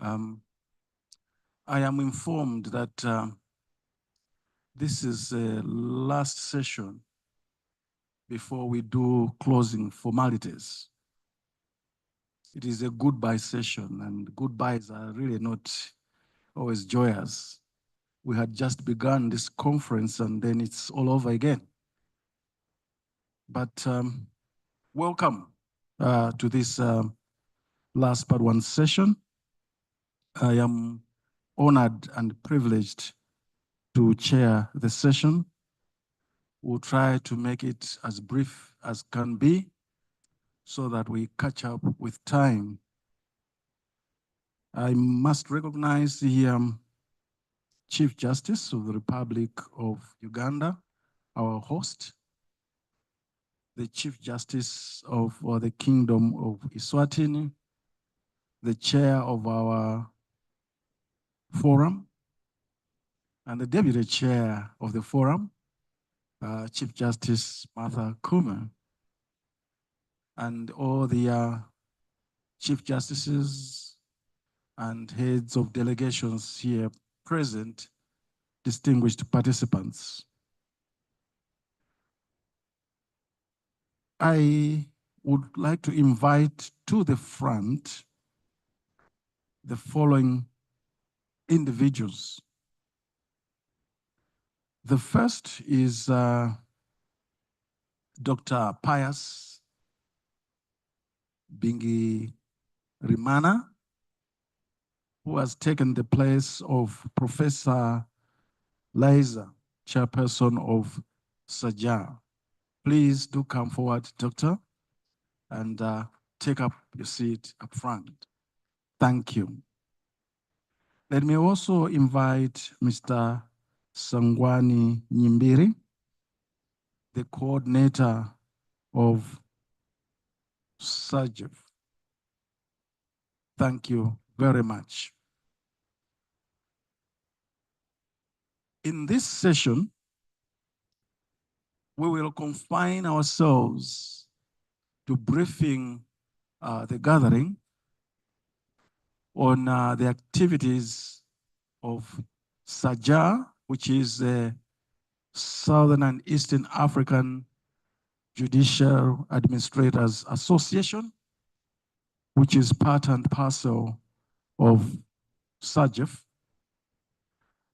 I am informed that this is the last session before we do closing formalities. It is a goodbye session, and goodbyes are really not always joyous. We had just begun this conference and then it's all over again. But welcome to this last part one session. I am honored and privileged to chair the session. We'll try to make it as brief as can be so that we catch up with time. I must recognize the Chief Justice of the Republic of Uganda, our host, the Chief Justice of the Kingdom of Eswatini, the chair of our forum, and the deputy chair of the forum, Chief Justice Martha Kuma, and all the Chief Justices and heads of delegations here present, distinguished participants. I would like to invite to the front the following individuals. The first is Dr. Pius Bingi Rimana, who has taken the place of Professor Liza, chairperson of SAJA. Please do come forward, Doctor, and take up your seat up front. Thank you. Let me also invite Mr. Sangwani Nyimbiri, the coordinator of SAJF. Thank you very much. In this session, we will confine ourselves to briefing the gathering on the activities of SAJA, which is the Southern and Eastern African Judicial Administrators Association, which is part and parcel of SAJF,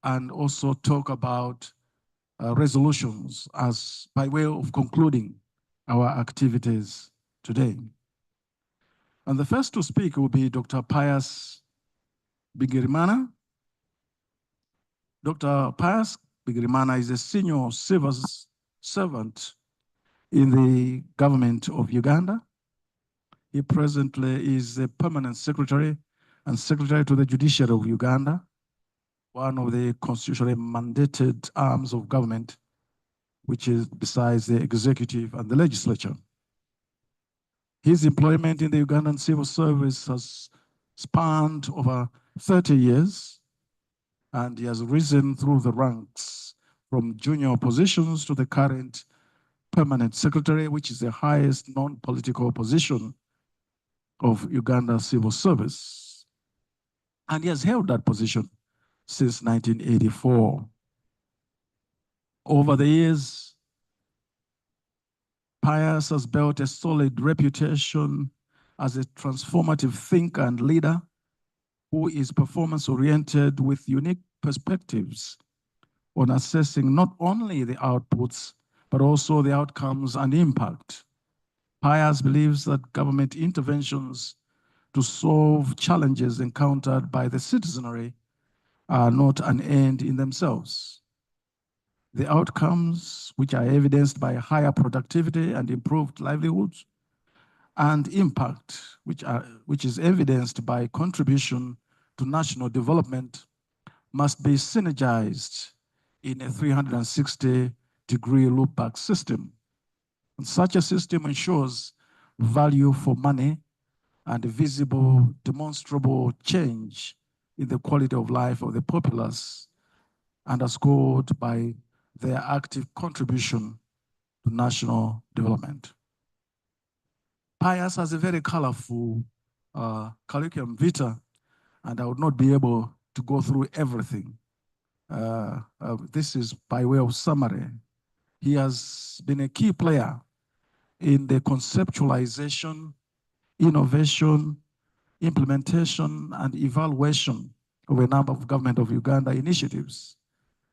and also talk about resolutions as by way of concluding our activities today. And the first to speak will be Dr. Pius Bigirimana. Dr. Pius Bigirimana is a senior civil servant in the government of Uganda. He presently is the permanent secretary and secretary to the Judiciary of Uganda, one of the constitutionally mandated arms of government, which is besides the executive and the legislature. His employment in the Ugandan civil service has spanned over 30 years, and he has risen through the ranks from junior positions to the current permanent secretary, which is the highest non-political position of Uganda civil service. And he has held that position since 1984. Over the years, Pius has built a solid reputation as a transformative thinker and leader who is performance-oriented with unique perspectives on assessing not only the outputs, but also the outcomes and impact. Pius believes that government interventions to solve challenges encountered by the citizenry are not an end in themselves. The outcomes, which are evidenced by higher productivity and improved livelihoods, and impact, which is evidenced by contribution to national development, must be synergized in a 360-degree loopback system. And such a system ensures value for money and a visible, demonstrable change in the quality of life of the populace, underscored by their active contribution to national development. Pius has a very colorful curriculum vitae and I would not be able to go through everything. This is by way of summary. He has been a key player in the conceptualization, innovation, implementation, and evaluation of a number of Government of Uganda initiatives,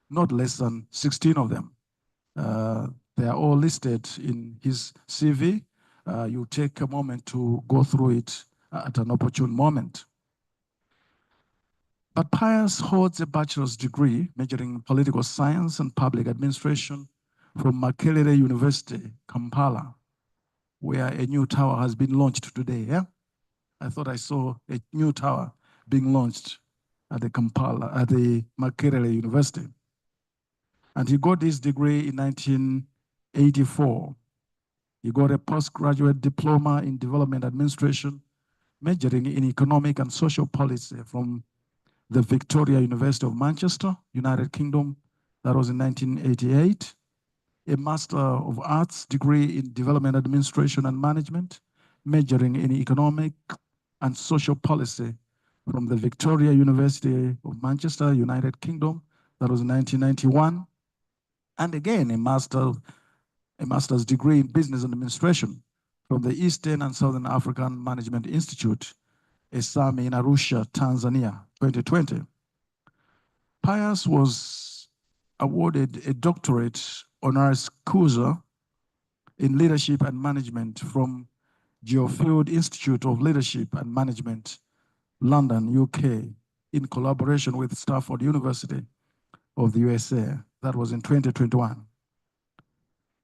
not less than 16 of them. They are all listed in his CV. You take a moment to go through it at an opportune moment. But Pius holds a bachelor's degree majoring in political science and public administration from Makerere University, Kampala, where a new tower has been launched today. Yeah? I thought I saw a new tower being launched at the Makerere University. And he got his degree in 1984. He got a postgraduate diploma in development administration, majoring in economic and social policy from the Victoria University of Manchester, United Kingdom. That was in 1988. A Master of Arts degree in development administration and management, majoring in economic and social policy from the Victoria University of Manchester, United Kingdom. That was in 1991. And again, a master's degree in business administration from the Eastern and Southern African Management Institute, ESAMI in Arusha, Tanzania, 2020. Pius was awarded a doctorate honoris causa in leadership and management from Geofield Institute of Leadership and Management, London, UK, in collaboration with Stanford University of the USA. That was in 2021.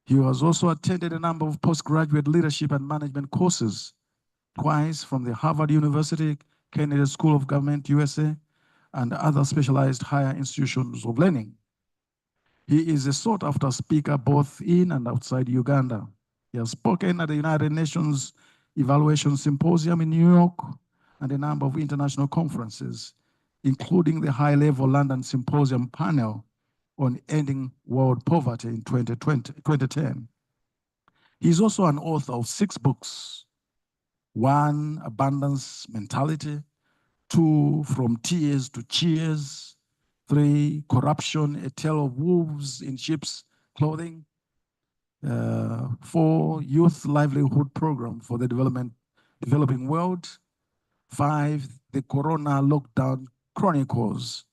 He has also attended a number of postgraduate leadership and management courses, twice from the Harvard University, Kennedy School of Government, USA, and other specialized higher institutions of learning. He is a sought-after speaker both in and outside Uganda. He has spoken at the United Nations Evaluation Symposium in New York and a number of international conferences, including the high-level London Symposium panel on ending world poverty in 2010. He's also an author of 6 books. 1, Abundance Mentality. 2, From Tears to Cheers. 3, Corruption, A Tale of Wolves in Sheep's Clothing. 4, Youth Livelihood Program for the Developing World. 5, The Corona Lockdown Chronicles.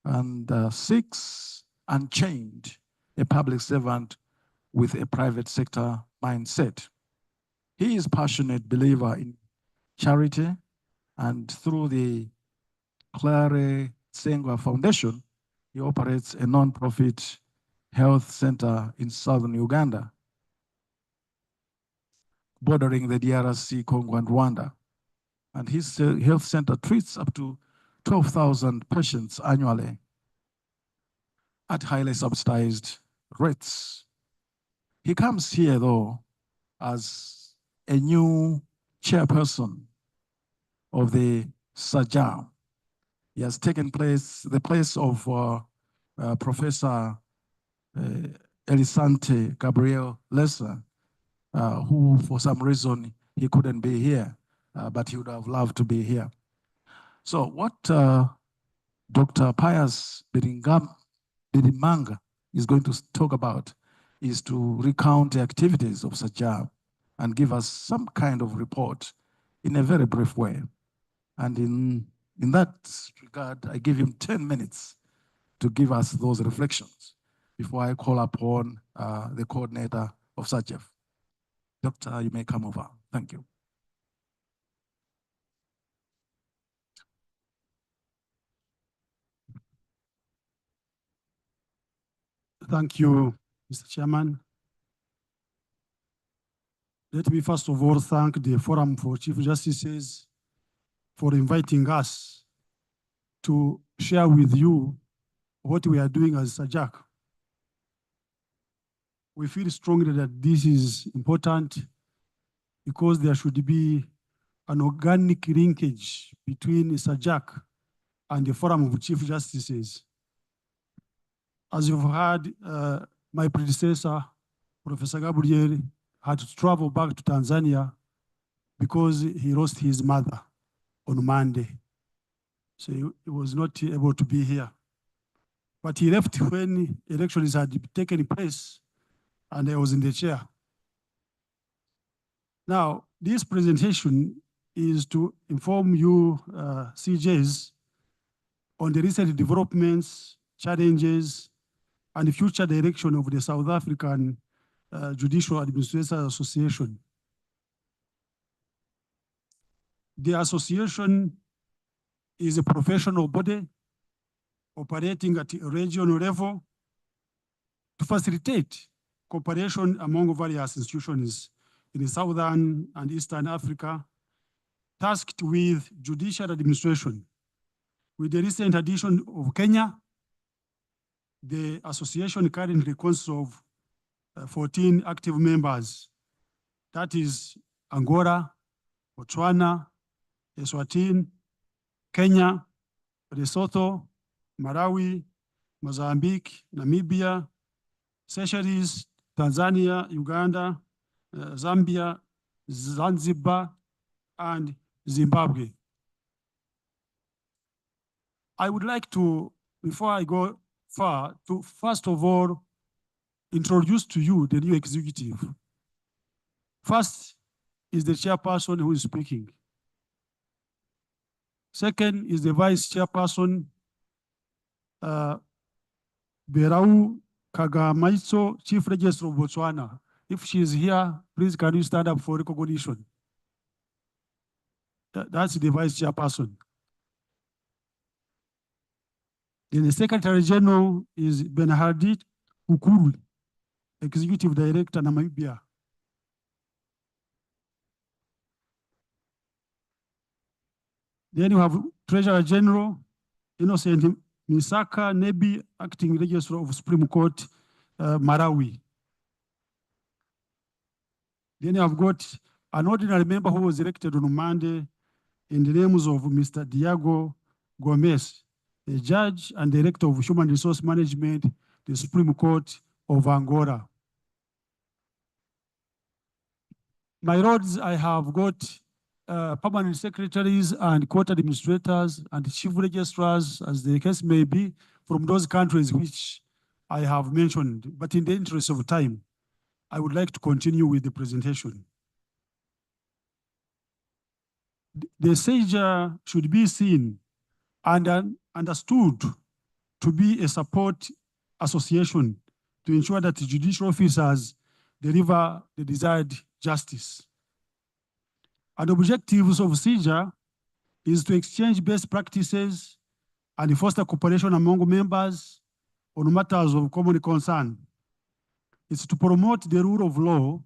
And 6, Unchained, a public servant with a private sector mindset. He is a passionate believer in charity, and through the Clare Sengwa Foundation, he operates a non-profit health center in southern Uganda, bordering the DRC, Congo, and Rwanda. And his health center treats up to 12,000 patients annually at highly subsidized rates. He comes here, though, as a new chairperson of the SAJA. He has taken the place of Professor Elisante Gabriel Lesser, who for some reason he couldn't be here, but he would have loved to be here. So what Dr. Pius Birimanga is going to talk about is to recount the activities of SAJA and give us some kind of report in a very brief way. And in that regard, I give him 10 minutes to give us those reflections before I call upon the coordinator of SAJEF. Doctor, you may come over. Thank you. Thank you, Mr. Chairman. Let me first of all thank the Forum for Chief Justices for inviting us to share with you what we are doing as SAJAC. We feel strongly that this is important because there should be an organic linkage between SAJAC and the Forum of Chief Justices. As you've heard, my predecessor, Professor Gabriel, had to travel back to Tanzania because he lost his mother on Monday. So he was not able to be here. But he left when elections had taken place and I was in the chair. Now, this presentation is to inform you, CJs, on the recent developments, challenges, and the future direction of the South African Judicial Administrators Association. The association is a professional body operating at a regional level to facilitate cooperation among various institutions in Southern and Eastern Africa, tasked with judicial administration. With the recent addition of Kenya, the association currently consists of 14 active members. That is Angola, Botswana, Eswatini, Kenya, Lesotho, Malawi, Mozambique, Namibia, Seychelles, Tanzania, Uganda, Zambia, Zanzibar, and Zimbabwe. I would like to, before I go far, to first of all introduce to you the new executive. First is the chairperson who is speaking. Second is the vice chairperson, Berau Kagamaitso, Chief Registrar of Botswana. If she is here, please can you stand up for recognition? That's the vice chairperson. Then the Secretary General is Benhardit Ukuru, Executive Director, Namibia. Then you have Treasurer General Innocent Misaka Nebi, Acting Registrar of Supreme Court, Malawi. Then you have got an ordinary member who was elected on Monday in the names of Mr. Diego Gomez, a judge and director of human resource management, the Supreme Court of Angola. My lords, I have got permanent secretaries and court administrators and chief registrars, as the case may be, from those countries which I have mentioned. But in the interest of time, I would like to continue with the presentation. The SAGE should be seen and understood to be a support association to ensure that the judicial officers deliver the desired justice. And the objectives of SAGE is to exchange best practices and foster cooperation among members on matters of common concern. It's to promote the rule of law,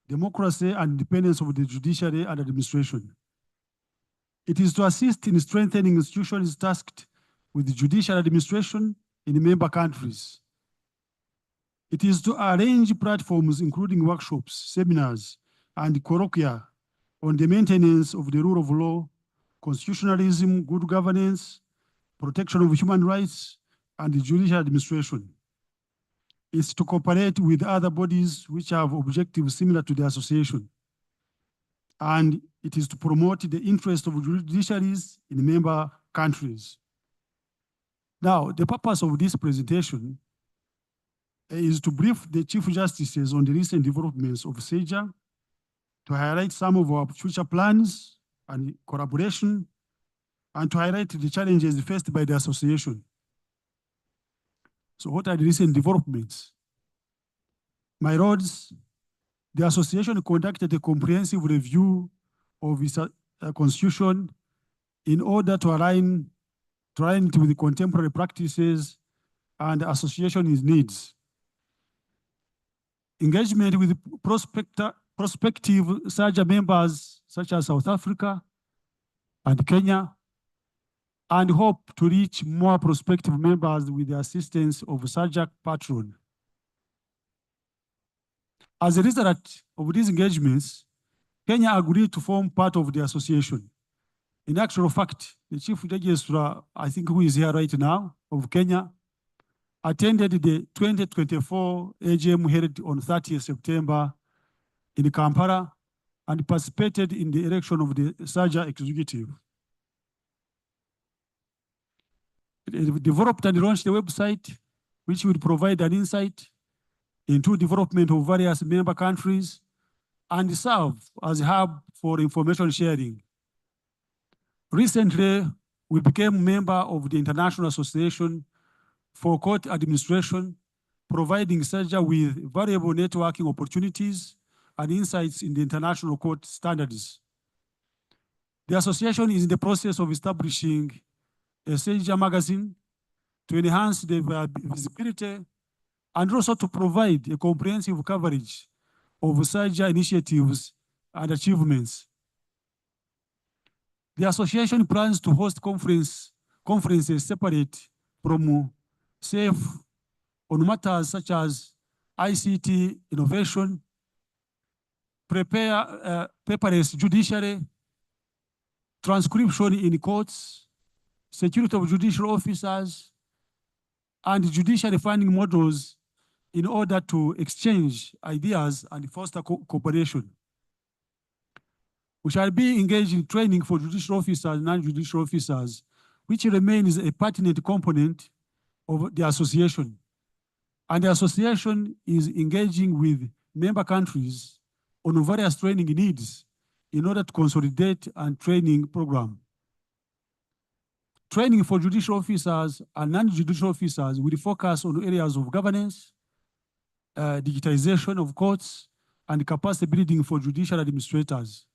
democracy, and independence of the judiciary and administration. It is to assist in strengthening institutions tasked with the judicial administration in the member countries. It is to arrange platforms, including workshops, seminars, and colloquia on the maintenance of the rule of law, constitutionalism, good governance, protection of human rights, and the judicial administration. It's to cooperate with other bodies which have objectives similar to the association. And it is to promote the interest of judiciaries in member countries. Now, the purpose of this presentation is to brief the Chief Justices on the recent developments of SAGE, to highlight some of our future plans and collaboration, and to highlight the challenges faced by the association. So what are the recent developments? My lords, the association conducted a comprehensive review of its constitution in order to align it with the contemporary practices and the association's needs. Engagement with prospective SAGE members such as South Africa and Kenya, and hope to reach more prospective members with the assistance of SAGE Patron. As a result of these engagements, Kenya agreed to form part of the association. In actual fact, the Chief Registrar, I think who is here right now, of Kenya, attended the 2024 AGM held on 30th September in Kampala and participated in the election of the SAGE executive. developed and launched a website which will provide an insight into development of various member countries and serve as a hub for information sharing. Recently, we became a member of the International Association for Court Administration, providing SAJA with valuable networking opportunities and insights in the international court standards. The association is in the process of establishing a SAJA magazine to enhance the visibility and also to provide a comprehensive coverage of SAJA initiatives and achievements. The association plans to host conferences separate from SAFE on matters such as ICT innovation, paperless judiciary, transcription in courts, security of judicial officers, and judiciary funding models in order to exchange ideas and foster cooperation. We shall be engaged in training for judicial officers and non-judicial officers, which remains a pertinent component of the association. And the association is engaging with member countries on various training needs in order to consolidate and training program. Training for judicial officers and non-judicial officers will focus on areas of governance, digitization of courts, and capacity building for judicial administrators.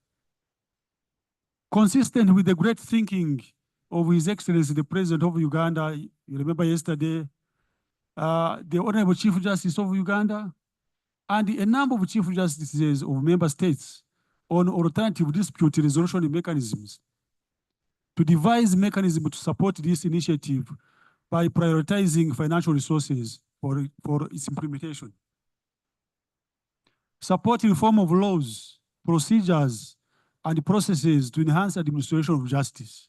Consistent with the great thinking of His Excellency, the President of Uganda, you remember yesterday, the Honorable Chief Justice of Uganda, and a number of Chief Justices of member states on alternative dispute resolution mechanisms to devise mechanisms to support this initiative by prioritizing financial resources for its implementation. Support reform of laws, procedures, and processes to enhance administration of justice.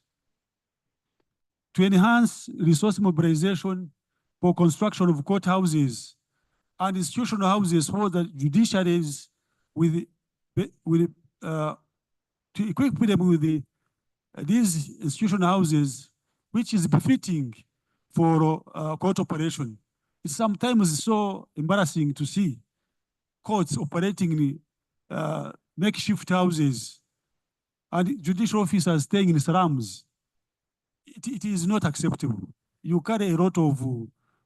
To enhance resource mobilization for construction of courthouses and institutional houses for the judiciaries to equip them with these institutional houses, which is befitting for court operation. It's sometimes so embarrassing to see courts operating in makeshift houses and judicial officers staying in slums. It is not acceptable. You carry a lot of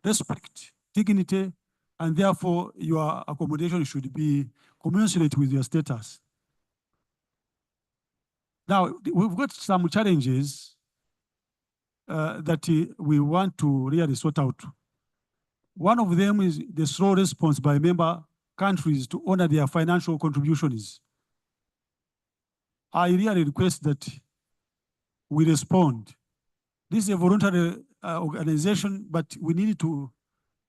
respect, dignity, and therefore your accommodation should be commensurate with your status. Now, we've got some challenges that we want to really sort out. One of them is the slow response by member countries to honor their financial contributions. I really request that we respond. This is a voluntary organization, but we need to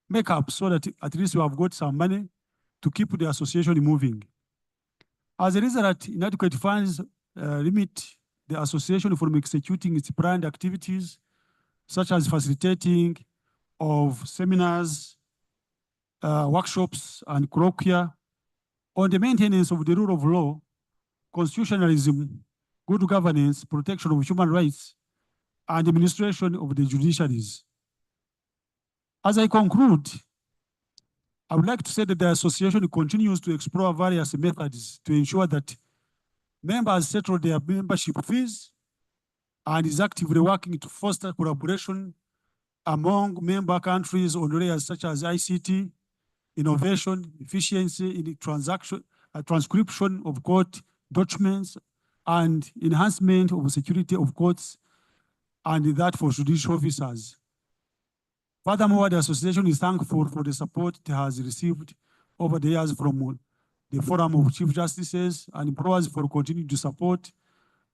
make up so that at least we have got some money to keep the association moving. As a result, inadequate funds limit the association from executing its planned activities, such as facilitating of seminars, workshops, and colloquia on the maintenance of the rule of law, constitutionalism, good governance, protection of human rights, and administration of the judiciaries. As I conclude, I would like to say that the association continues to explore various methods to ensure that members settle their membership fees and is actively working to foster collaboration among member countries on areas such as ICT, innovation, efficiency in transcription of court documents, and enhancement of security of courts, and that for judicial officers. Furthermore, the association is thankful for the support it has received over the years from the Forum of Chief Justices and implores for continuing to support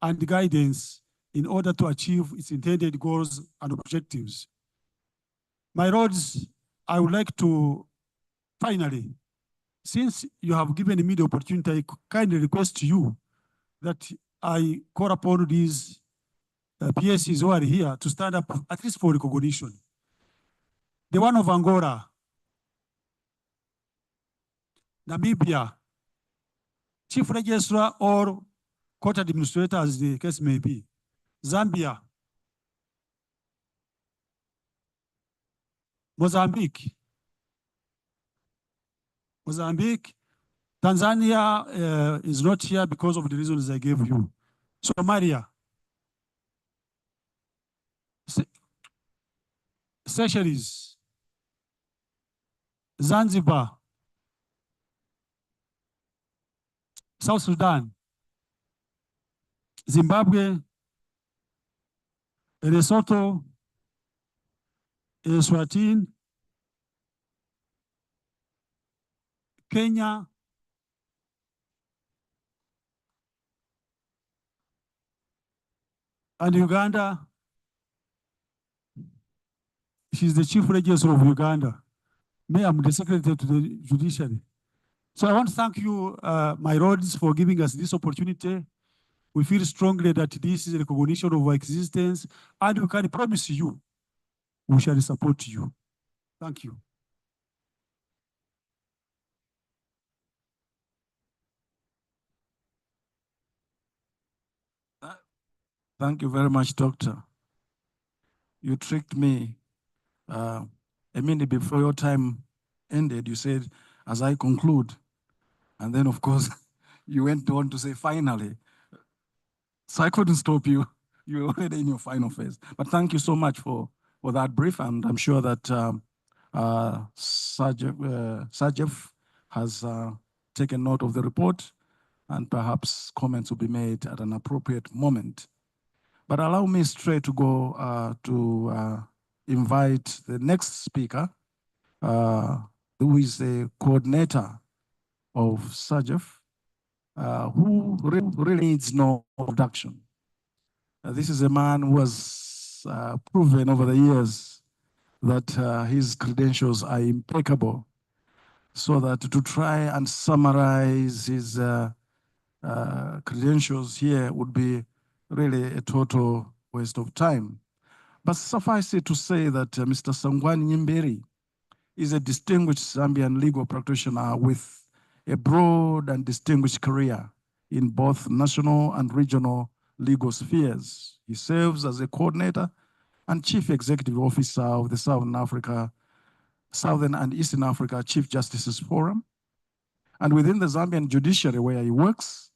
and guidance in order to achieve its intended goals and objectives. My lords, I would like to finally, since you have given me the opportunity, I kindly request to you that I call upon these PSCs who are here to stand up at least for recognition. The one of Angola, Namibia, Chief Registrar or Court Administrator, as the case may be, Zambia, Mozambique. Tanzania is not here because of the reasons I gave you. Somalia. Seychelles. Zanzibar. South Sudan. Zimbabwe. Lesotho. Eswatini. Kenya. And Uganda. She's the chief registrar of Uganda. Me, I'm the secretary to the judiciary. So I want to thank you, my lords, for giving us this opportunity. We feel strongly that this is a recognition of our existence, and we can promise you we shall support you. Thank you. Thank you very much, Doctor. You tricked me. A minute before your time ended, you said, as I conclude. And then, of course, you went on to say, finally. So I couldn't stop you. You were already in your final phase. But thank you so much for that brief. And I'm sure that Sajef has taken note of the report, and perhaps comments will be made at an appropriate moment. But allow me straight to go to invite the next speaker, who is the coordinator of Sajef, who really needs no introduction. This is a man who has proven over the years that his credentials are impeccable, so that to try and summarize his credentials here would be really a total waste of time. But suffice it to say that Mr. Sangwani Nyimberi is a distinguished Zambian legal practitioner with a broad and distinguished career in both national and regional legal spheres. He serves as a coordinator and chief executive officer of the Southern and Eastern Africa Chief Justices Forum. And within the Zambian judiciary where he works,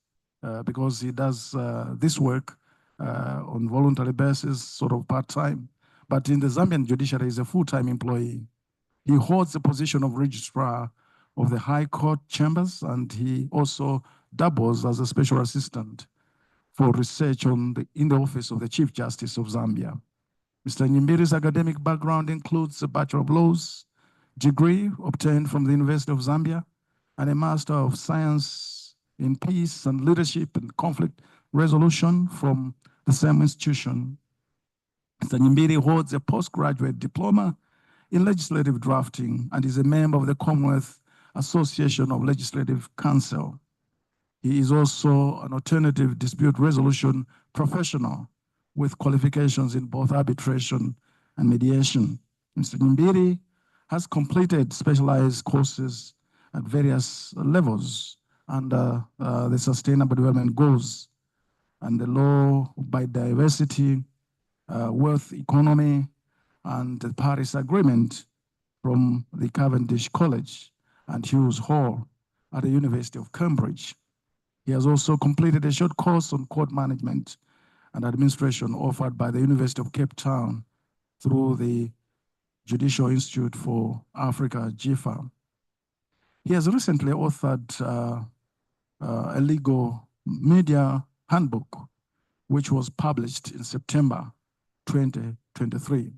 because he does this work on voluntary basis, sort of part-time, but in the Zambian judiciary he's a full-time employee. He holds the position of registrar of the High Court chambers, and he also doubles as a special assistant for research in the office of the Chief Justice of Zambia. Mr. Nyimbiri's academic background includes a Bachelor of Laws degree obtained from the University of Zambia and a Master of Science in Peace and Leadership and Conflict Resolution from the same institution. Mr. Nyimbiri holds a postgraduate diploma in legislative drafting and is a member of the Commonwealth Association of Legislative Council. He is also an alternative dispute resolution professional with qualifications in both arbitration and mediation. Mr. Nyimbiri has completed specialized courses at various levels under the Sustainable Development Goals and the Law by Diversity, Wealth Economy, and the Paris Agreement from the Cavendish College and Hughes Hall at the University of Cambridge. He has also completed a short course on court management and administration offered by the University of Cape Town through the Judicial Institute for Africa, GIFA. He has recently authored a legal media handbook, which was published in September 2023.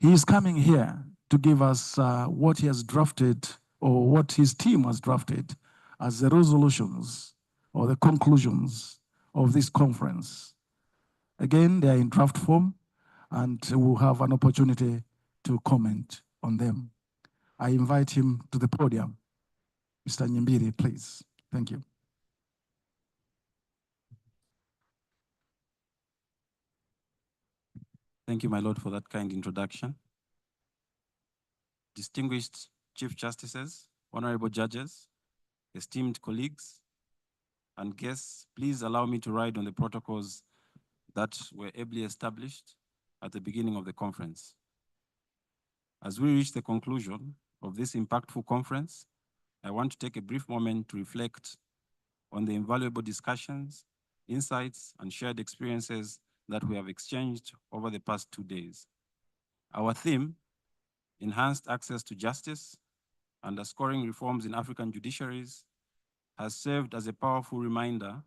He is coming here to give us what he has drafted, or what his team has drafted as the resolutions or the conclusions of this conference. Again, they are in draft form, and we'll have an opportunity to comment on them. I invite him to the podium. Mr. Nyimbiri, please. Thank you. Thank you, my Lord, for that kind introduction. Distinguished Chief Justices, honorable judges, esteemed colleagues, and guests, please allow me to ride on the protocols that were ably established at the beginning of the conference. As we reach the conclusion of this impactful conference, I want to take a brief moment to reflect on the invaluable discussions, insights, and shared experiences that we have exchanged over the past 2 days. Our theme, Enhanced Access to Justice, Underscoring Reforms in African Judiciaries, has served as a powerful reminder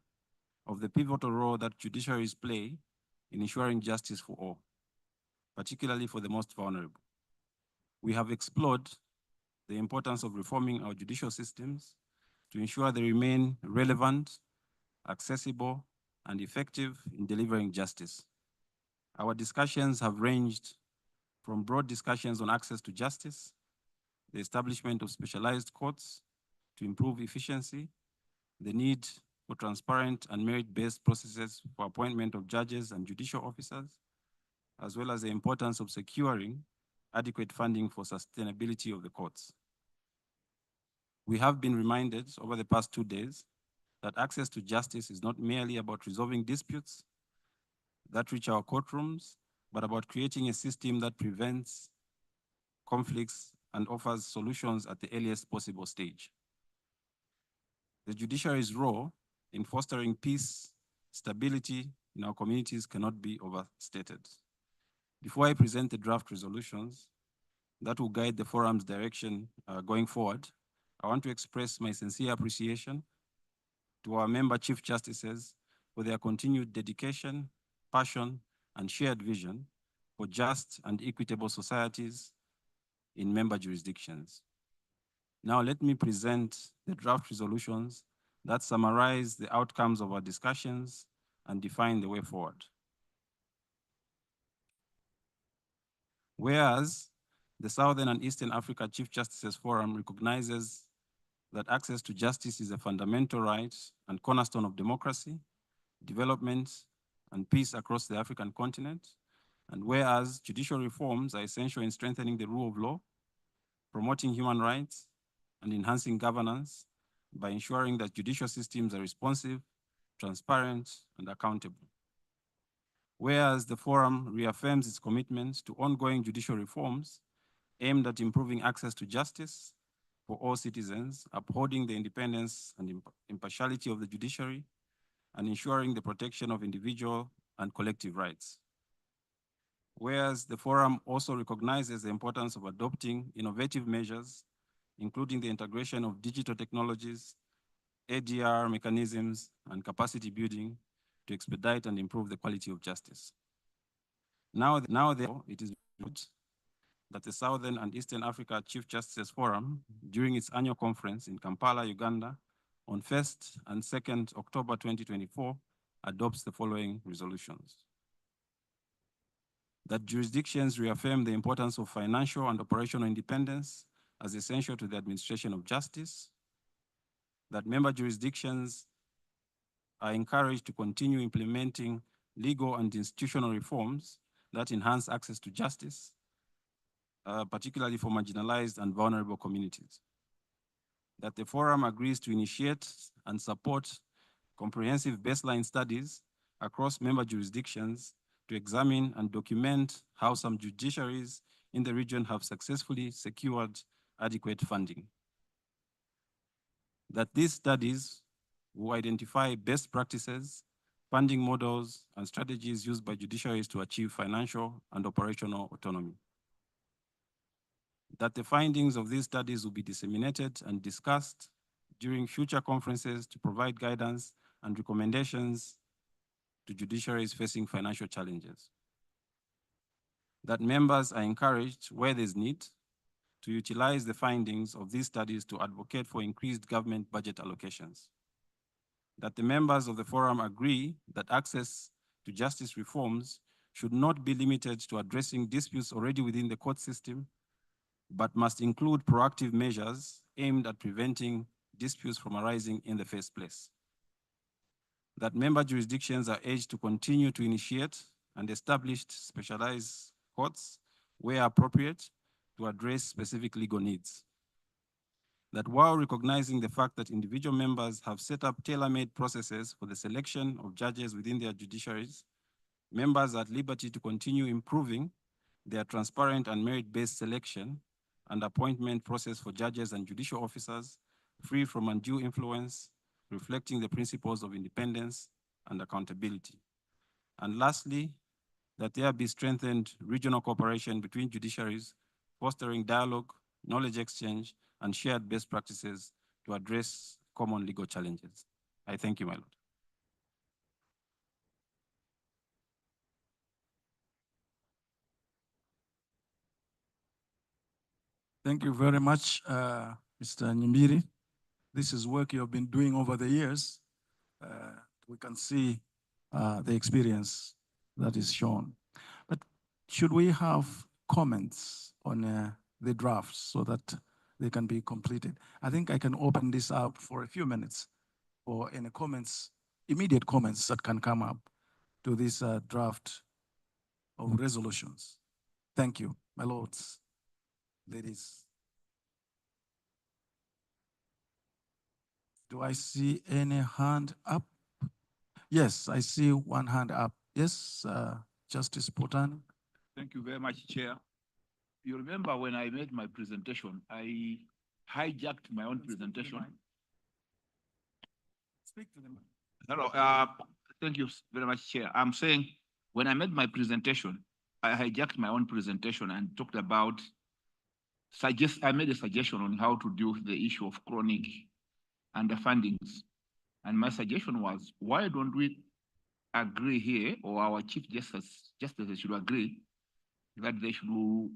of the pivotal role that judiciaries play in ensuring justice for all, particularly for the most vulnerable. We have explored the importance of reforming our judicial systems to ensure they remain relevant, accessible, and effective in delivering justice. Our discussions have ranged from broad discussions on access to justice, the establishment of specialized courts to improve efficiency, the need for transparent and merit-based processes for appointment of judges and judicial officers, as well as the importance of securing adequate funding for sustainability of the courts. We have been reminded over the past 2 days that access to justice is not merely about resolving disputes that reach our courtrooms, but about creating a system that prevents conflicts and offers solutions at the earliest possible stage. The judiciary's role in fostering peace, stability in our communities cannot be overstated. Before I present the draft resolutions that will guide the forum's direction going forward, I want to express my sincere appreciation to our member Chief Justices for their continued dedication, passion, and shared vision for just and equitable societies in member jurisdictions. Now let me present the draft resolutions that summarize the outcomes of our discussions and define the way forward. Whereas the Southern and Eastern Africa Chief Justices Forum recognizes that access to justice is a fundamental right and cornerstone of democracy, development, and peace across the African continent, and whereas judicial reforms are essential in strengthening the rule of law, promoting human rights, and enhancing governance by ensuring that judicial systems are responsive, transparent, and accountable. Whereas the forum reaffirms its commitment to ongoing judicial reforms aimed at improving access to justice for all citizens, upholding the independence and impartiality of the judiciary, and ensuring the protection of individual and collective rights. Whereas the forum also recognizes the importance of adopting innovative measures, including the integration of digital technologies, ADR mechanisms, and capacity building to expedite and improve the quality of justice. Now therefore, it is good that the Southern and Eastern Africa Chief Justices Forum, during its annual conference in Kampala, Uganda, on 1st and 2nd October 2024, adopts the following resolutions. That jurisdictions reaffirm the importance of financial and operational independence as essential to the administration of justice. That member jurisdictions are encouraged to continue implementing legal and institutional reforms that enhance access to justice, particularly for marginalized and vulnerable communities. That the forum agrees to initiate and support comprehensive baseline studies across member jurisdictions to examine and document how some judiciaries in the region have successfully secured adequate funding. That these studies will identify best practices, funding models, and strategies used by judiciaries to achieve financial and operational autonomy. That the findings of these studies will be disseminated and discussed during future conferences to provide guidance and recommendations to judiciaries facing financial challenges. That members are encouraged, where there's need, to utilize the findings of these studies to advocate for increased government budget allocations. That the members of the forum agree that access to justice reforms should not be limited to addressing disputes already within the court system, but must include proactive measures aimed at preventing disputes from arising in the first place. That member jurisdictions are urged to continue to initiate and establish specialized courts where appropriate to address specific legal needs. That while recognizing the fact that individual members have set up tailor-made processes for the selection of judges within their judiciaries, members are at liberty to continue improving their transparent and merit-based selection and appointment process for judges and judicial officers, free from undue influence, reflecting the principles of independence and accountability. And lastly, that there be strengthened regional cooperation between judiciaries, fostering dialogue, knowledge exchange, and shared best practices to address common legal challenges. I thank you, my Lord. Thank you very much, Mr. Nyimbiri. This is work you have been doing over the years. We can see the experience that is shown. But should we have comments on the drafts so that they can be completed? I think I can open this up for a few minutes for any comments, immediate comments that can come up to this draft of resolutions. Thank you, my lords, ladies. Do I see any hand up? Yes, I see one hand up. Yes, Justice Potan. Thank you very much, Chair. You remember when I made my presentation, I hijacked my own presentation. Speak to them. Hello, thank you very much, Chair. I'm saying when I made my presentation, I hijacked my own presentation and talked about, I made a suggestion on how to deal with the issue of chronic underfundings. And my suggestion was, why don't we agree here, or our Chief Justices should agree that they should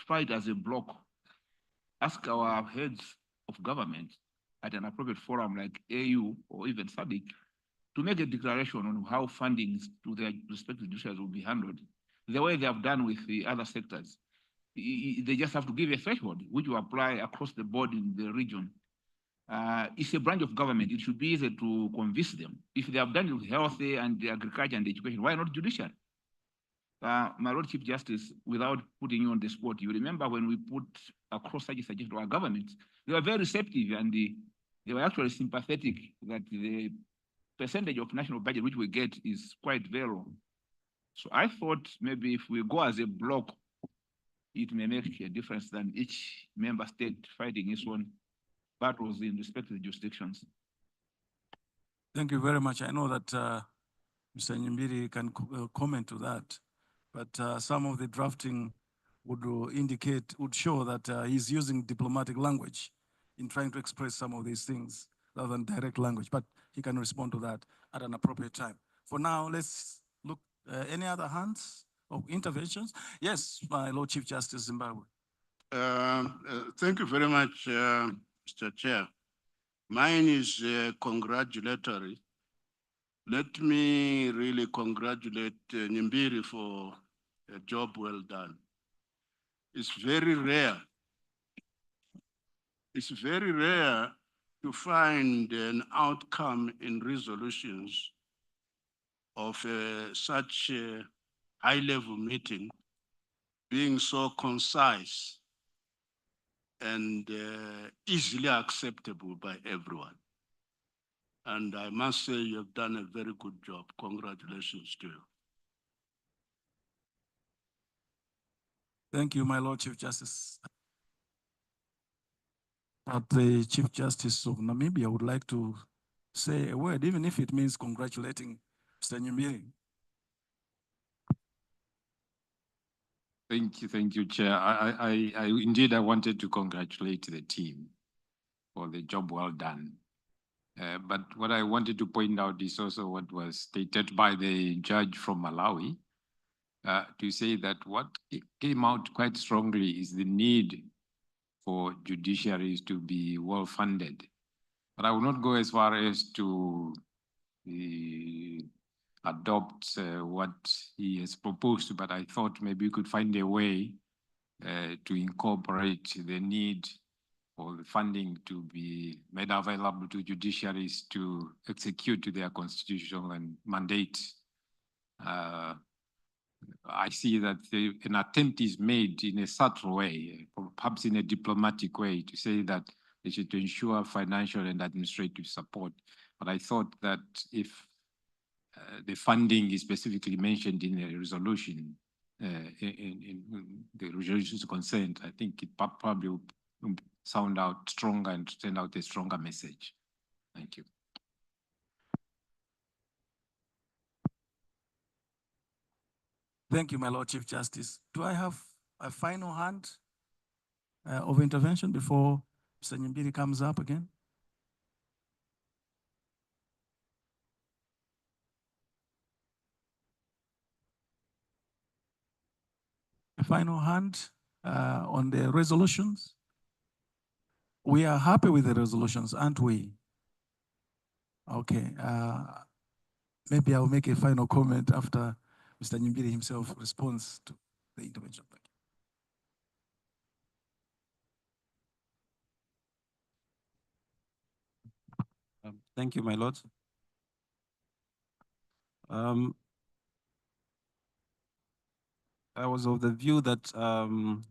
fight as a block, ask our heads of government at an appropriate forum like AU or even SADC to make a declaration on how fundings to their respective judiciaries will be handled, the way they have done with the other sectors. They just have to give a threshold, which will apply across the board in the region. It's a branch of government. It should be easy to convince them. If they have done it with health and agriculture and education, why not judiciary? My Lord Chief Justice, without putting you on the spot, you remember when we put across such a suggestion to our government, they were very receptive and they were actually sympathetic that the percentage of national budget which we get is quite very low. So I thought maybe if we go as a block, it may make a difference than each member state fighting its own battles in respective jurisdictions. Thank you very much. I know that Mr. Nyimbiri can comment to that, but some of the drafting would show that he's using diplomatic language in trying to express some of these things rather than direct language, but he can respond to that at an appropriate time. For now, let's look, any other hands of interventions? Yes, my Lord Chief Justice Zimbabwe. Thank you very much, Mr. Chair. Mine is congratulatory. Let me really congratulate Nyimbiri for a job well done. It's very rare. It's very rare to find an outcome in resolutions of such a high-level meeting being so concise and easily acceptable by everyone. And I must say you have done a very good job. Congratulations to you. Thank you, my Lord Chief Justice. But the Chief Justice of Namibia would like to say a word, even if it means congratulating Mr. Nyimbiri. Thank you, Chair. Indeed, I wanted to congratulate the team for the job well done. But what I wanted to point out is also what was stated by the judge from Malawi, to say that what came out quite strongly is the need for judiciaries to be well funded. But I will not go as far as to adopt what he has proposed, but I thought maybe we could find a way to incorporate the need for the funding to be made available to judiciaries to execute their constitutional mandate. I see that an attempt is made in a subtle way, perhaps in a diplomatic way, to say that they should ensure financial and administrative support. But I thought that if the funding is specifically mentioned in a resolution, in the resolutions concerned, I think it probably will sound out stronger and send out a stronger message. Thank you. Thank you, my Lord Chief Justice. Do I have a final hand of intervention before Mr. Nyimbiri comes up again? A final hand on the resolutions? We are happy with the resolutions, aren't we? Okay. Maybe I'll make a final comment after Mr. Nyimbiri himself responds to the intervention. Thank you, my lord. I was of the view that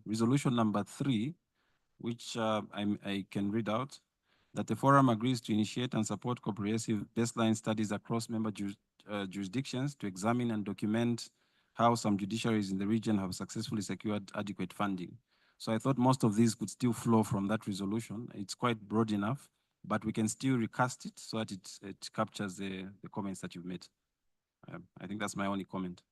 resolution number 3, which I can read out, that the forum agrees to initiate and support comprehensive baseline studies across member jurisdictions to examine and document how some judiciaries in the region have successfully secured adequate funding. So I thought most of these could still flow from that resolution. It's quite broad enough, but we can still recast it so that it captures the comments that you've made. I think that's my only comment.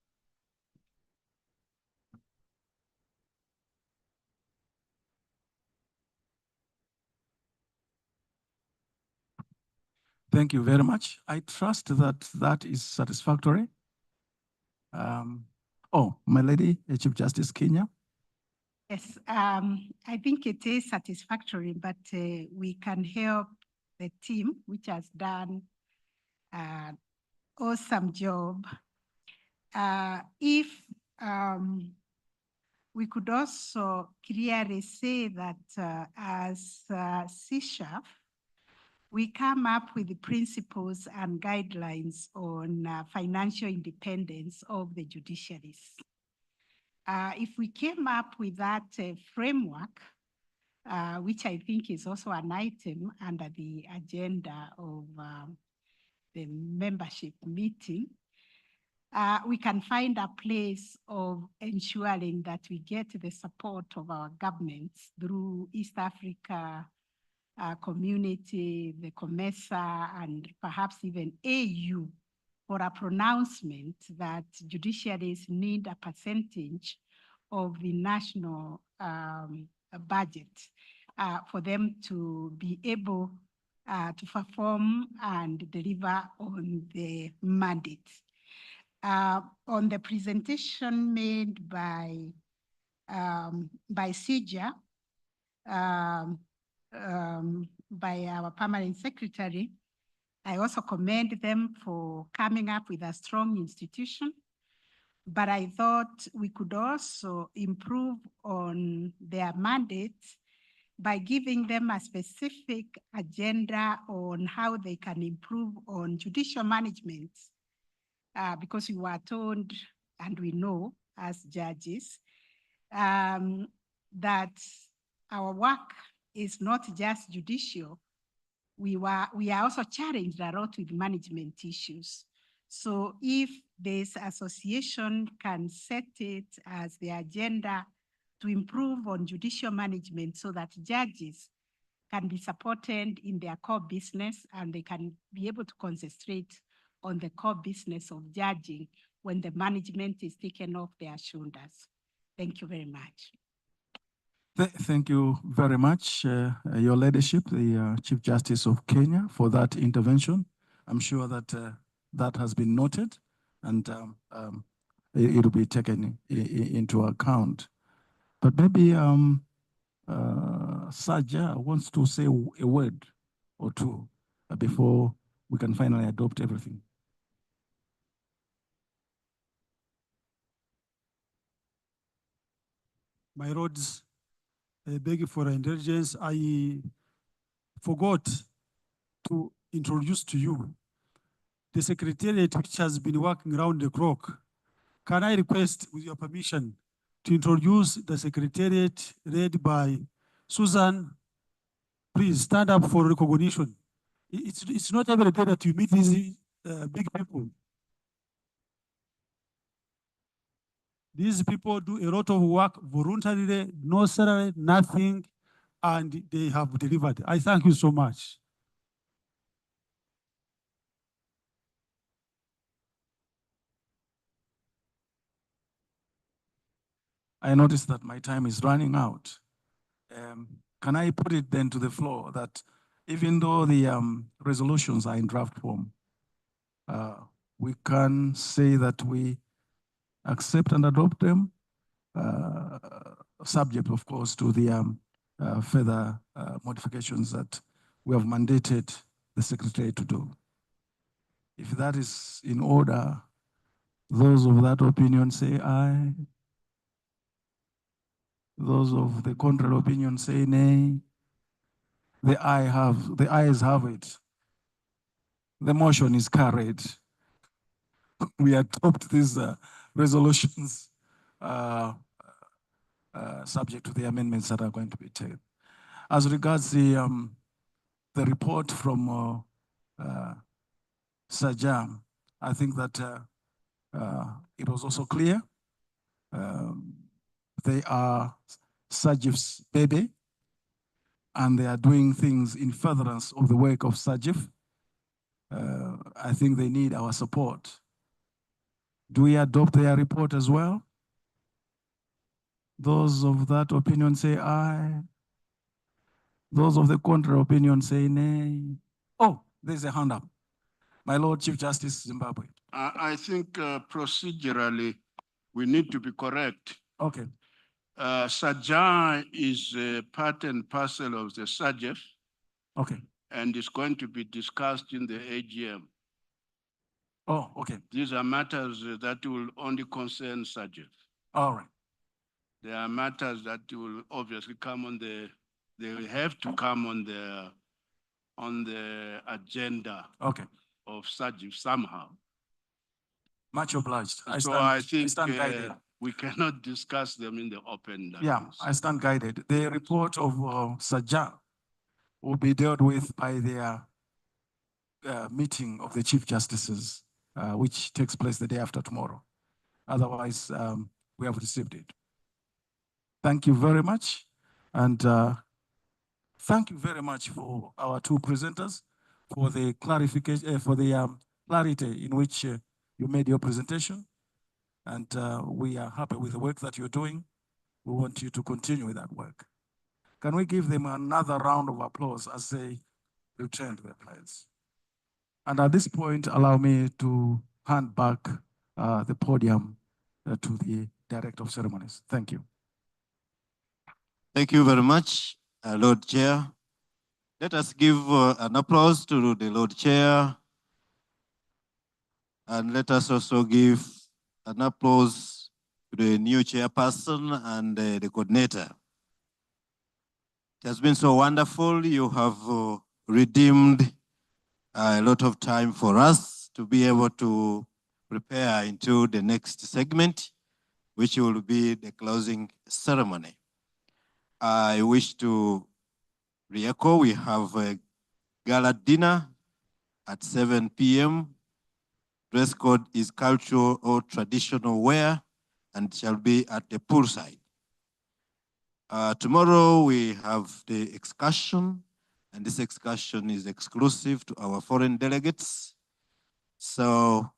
Thank you very much. I trust that that is satisfactory. Oh, my lady, Chief Justice Kenya. Yes, I think it is satisfactory, but we can help the team, which has done an awesome job. If we could also clearly say that as CSHAF, we come up with the principles and guidelines on financial independence of the judiciaries. If we came up with that framework, which I think is also an item under the agenda of the membership meeting, we can find a place of ensuring that we get the support of our governments through East Africa community, the COMESA, and perhaps even AU for a pronouncement that judiciaries need a percentage of the national budget for them to be able to perform and deliver on the mandate. On the presentation made by CIJA, by our permanent secretary, I also commend them for coming up with a strong institution, but I thought we could also improve on their mandate by giving them a specific agenda on how they can improve on judicial management, because we were told, and we know as judges, that our work is not just judicial. We are also challenged a lot with management issues. So if this association can set it as the agenda to improve on judicial management so that judges can be supported in their core business and they can be able to concentrate on the core business of judging when the management is taken off their shoulders. Thank you very much. Thank you very much, Your Ladyship, the Chief Justice of Kenya, for that intervention. I'm sure that that has been noted and it will be taken into account. But maybe Saja wants to say a word or two before we can finally adopt everything. My lords, I beg you for indulgence. I forgot to introduce to you the secretariat which has been working around the clock. Can I request, with your permission, to introduce the secretariat led by Susan? Please stand up for recognition. It's not every day that you meet these big people. These people do a lot of work voluntarily, no salary, nothing, and they have delivered. I thank you so much. I noticed that my time is running out. Can I put it then to the floor that even though the resolutions are in draft form, we can say that we accept and adopt them, subject, of course, to the further modifications that we have mandated the Secretary to do. If that is in order, those of that opinion say aye. Those of the contrary opinion say nay. The ayes have it. The motion is carried. We adopt these resolutions subject to the amendments that are going to be taken. As regards the report from Sajam, I think that it was also clear. They are Sajif's baby, and they are doing things in furtherance of the work of Sajif. I think they need our support. Do we adopt their report as well? Those of that opinion say aye. Those of the contrary opinion say nay. Oh, there's a hand up. My Lord Chief Justice, Zimbabwe. I think procedurally, we need to be correct. Okay. Sajah is part and parcel of the SAGEF. Okay. And is going to be discussed in the AGM. Oh, okay. These are matters that will only concern SAGEF. All right. There are matters that will obviously come on they will have to come on the agenda of SAGEF somehow. Much obliged. I think guided. we cannot discuss them in the open. Yeah, I stand guided. The report of Sajah will be dealt with by their meeting of the Chief Justices, which takes place the day after tomorrow. Otherwise, we have received it. Thank you very much. And thank you very much for our two presenters, for the clarification, for the clarity in which you made your presentation. And we are happy with the work that you're doing. We want you to continue with that work. Can we give them another round of applause as they return to their place? And at this point, allow me to hand back the podium to the Director of Ceremonies. Thank you. Thank you very much, Lord Chair. Let us give an applause to the Lord Chair. And let us also give an applause to the new chairperson and the coordinator. It has been so wonderful. You have redeemed a lot of time for us to be able to prepare into the next segment, which will be the closing ceremony. I wish to re-echo, we have a gala dinner at 7 p.m. Dress code is cultural or traditional wear and shall be at the poolside. Tomorrow we have the excursion, and this excursion is exclusive to our foreign delegates. So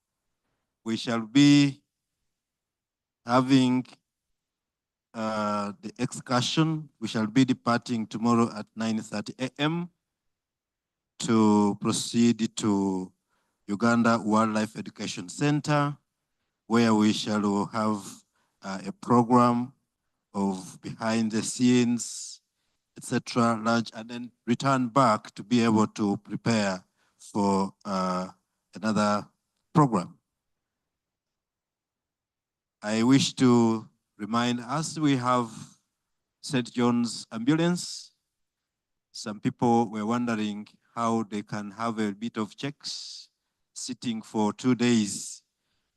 we shall be having the excursion. We shall be departing tomorrow at 9:30 a.m. to proceed to Uganda Wildlife Education Center, where we shall have a program of behind the scenes, etc., lunch, and then return back to be able to prepare for another program. I wish to remind us we have St. John's ambulance. Some people were wondering how they can have a bit of checks. Sitting for 2 days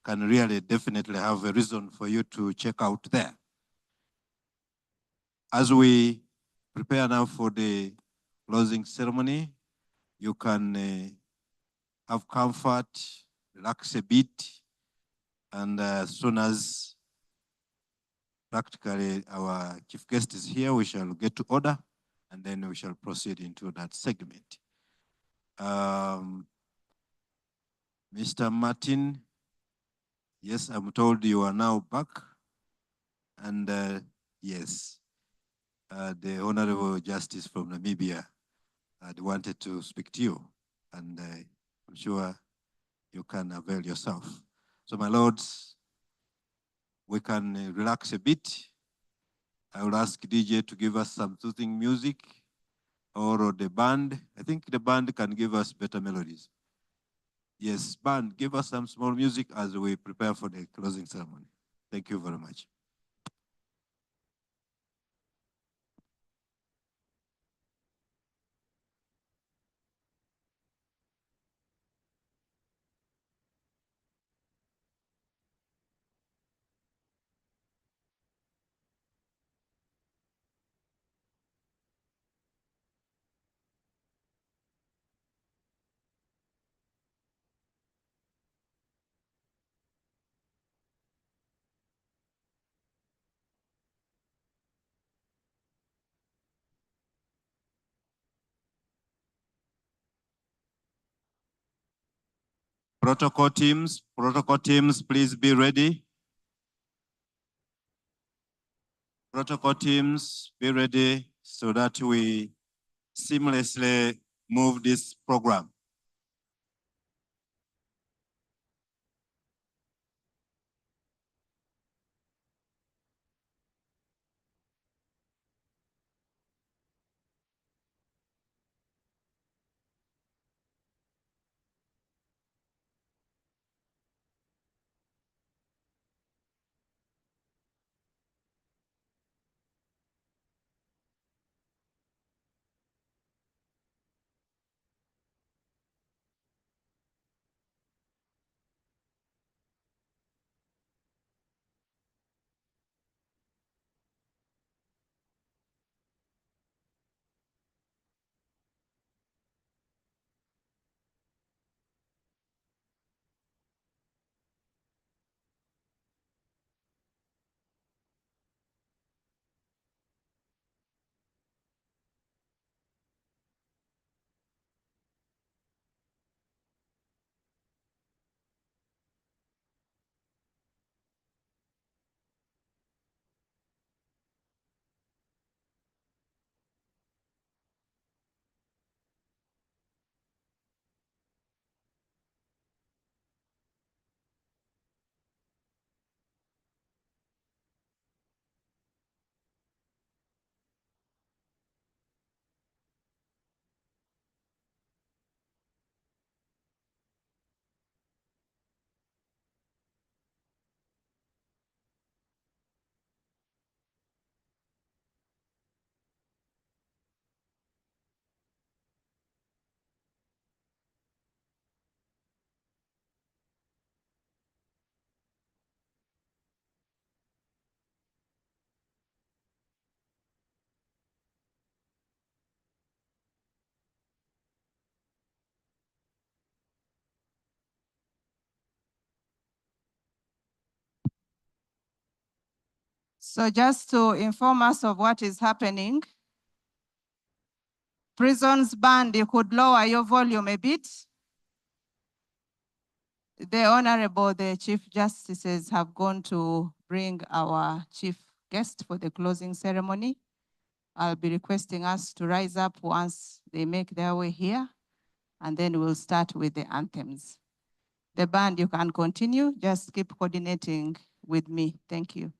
can really definitely have a reason for you to check out there. As we prepare now for the closing ceremony, you can have comfort, relax a bit, and as soon as practically our chief guest is here, we shall get to order and then we shall proceed into that segment. Mr. Martin, yes, I'm told you are now back. And yes, the Honorable Justice from Namibia had wanted to speak to you, and I'm sure you can avail yourself. So my lords, we can relax a bit. I will ask DJ to give us some soothing music, or the band. I think the band can give us better melodies. Yes, band, give us some small music as we prepare for the closing ceremony. Thank you very much. Protocol teams, please be ready. Protocol teams, be ready so that we seamlessly move this program. So just to inform us of what is happening, prisons band, you could lower your volume a bit. The Honorable, the Chief Justices have gone to bring our chief guest for the closing ceremony. I'll be requesting us to rise up once they make their way here, and then we'll start with the anthems. The band, you can continue, just keep coordinating with me. Thank you.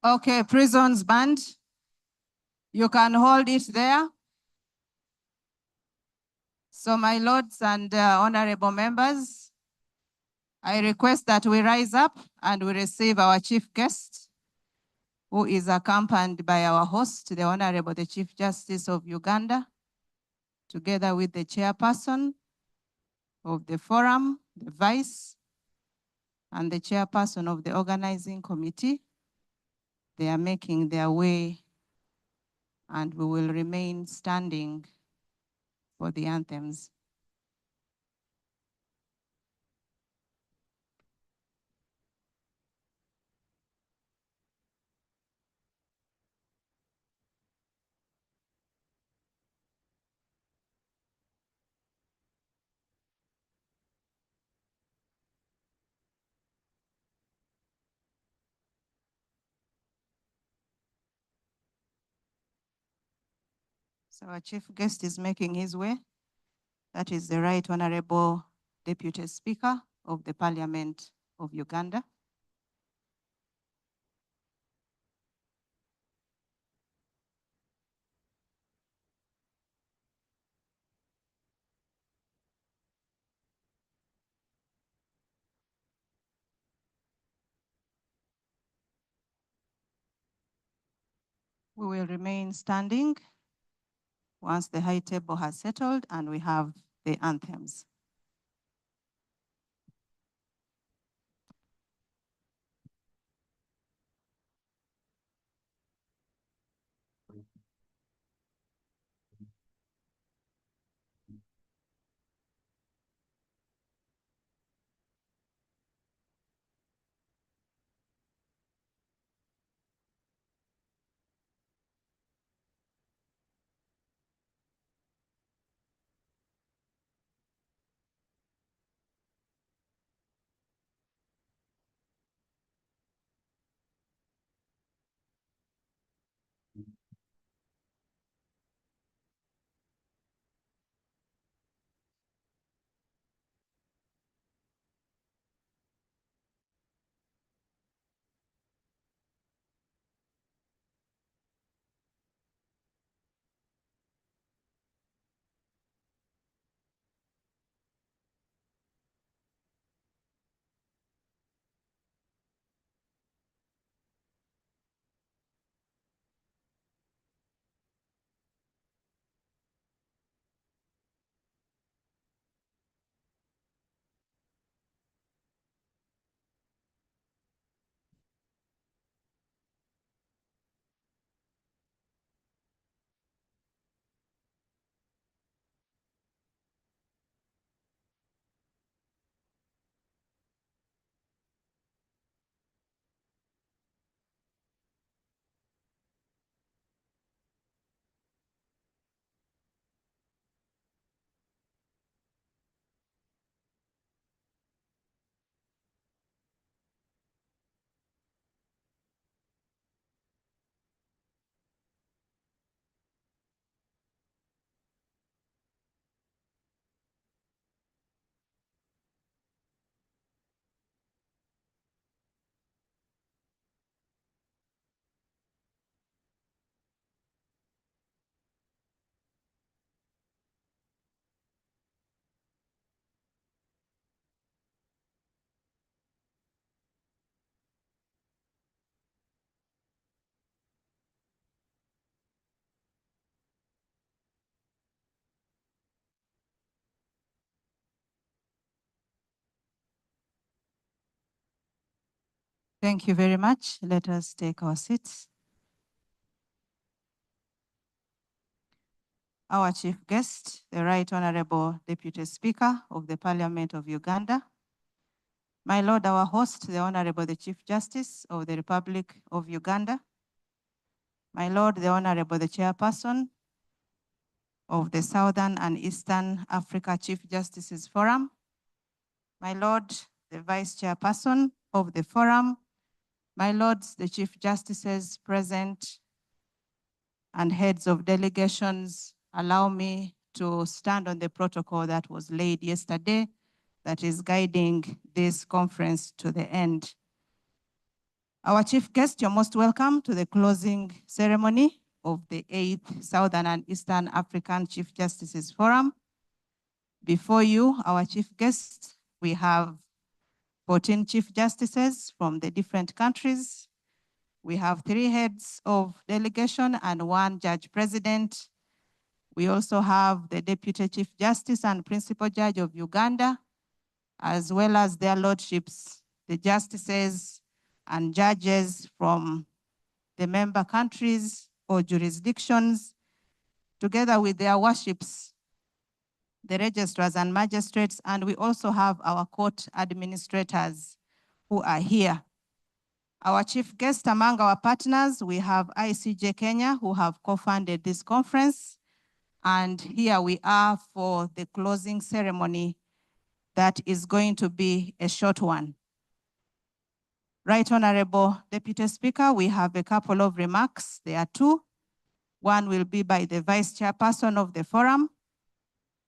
Okay, prisons band. You can hold it there. So my lords and honorable members, I request that we rise up and we receive our chief guest, who is accompanied by our host, the Honorable the Chief Justice of Uganda, together with the chairperson of the forum, the vice, and the chairperson of the organizing committee. They are making their way, and we will remain standing for the anthems. So our chief guest is making his way. That is the Right Honorable Deputy Speaker of the Parliament of Uganda. We will remain standing once the high table has settled and we have the anthems. Thank you very much. Let us take our seats. Our chief guest, the Right Honorable Deputy Speaker of the Parliament of Uganda. My Lord, our host, the Honorable the Chief Justice of the Republic of Uganda. My Lord, the Honorable the Chairperson of the Southern and Eastern Africa Chief Justices Forum. My Lord, the Vice Chairperson of the Forum. My Lords, the Chief Justices present and heads of delegations, allow me to stand on the protocol that was laid yesterday that is guiding this conference to the end. Our chief guest, you're most welcome to the closing ceremony of the 8th Southern and Eastern African Chief Justices Forum. Before you, our chief guest, we have 14 chief justices from the different countries. We have 3 heads of delegation and 1 judge president. We also have the Deputy Chief Justice and Principal Judge of Uganda, as well as their lordships, the justices and judges from the member countries or jurisdictions, together with their worships, the registrars and magistrates, and we also have our court administrators who are here. Our chief guest among our partners, we have ICJ Kenya, who have co-funded this conference. And here we are for the closing ceremony that is going to be a short one. Right Honorable Deputy Speaker, we have a couple of remarks. There are 2. One will be by the Vice Chairperson of the forum,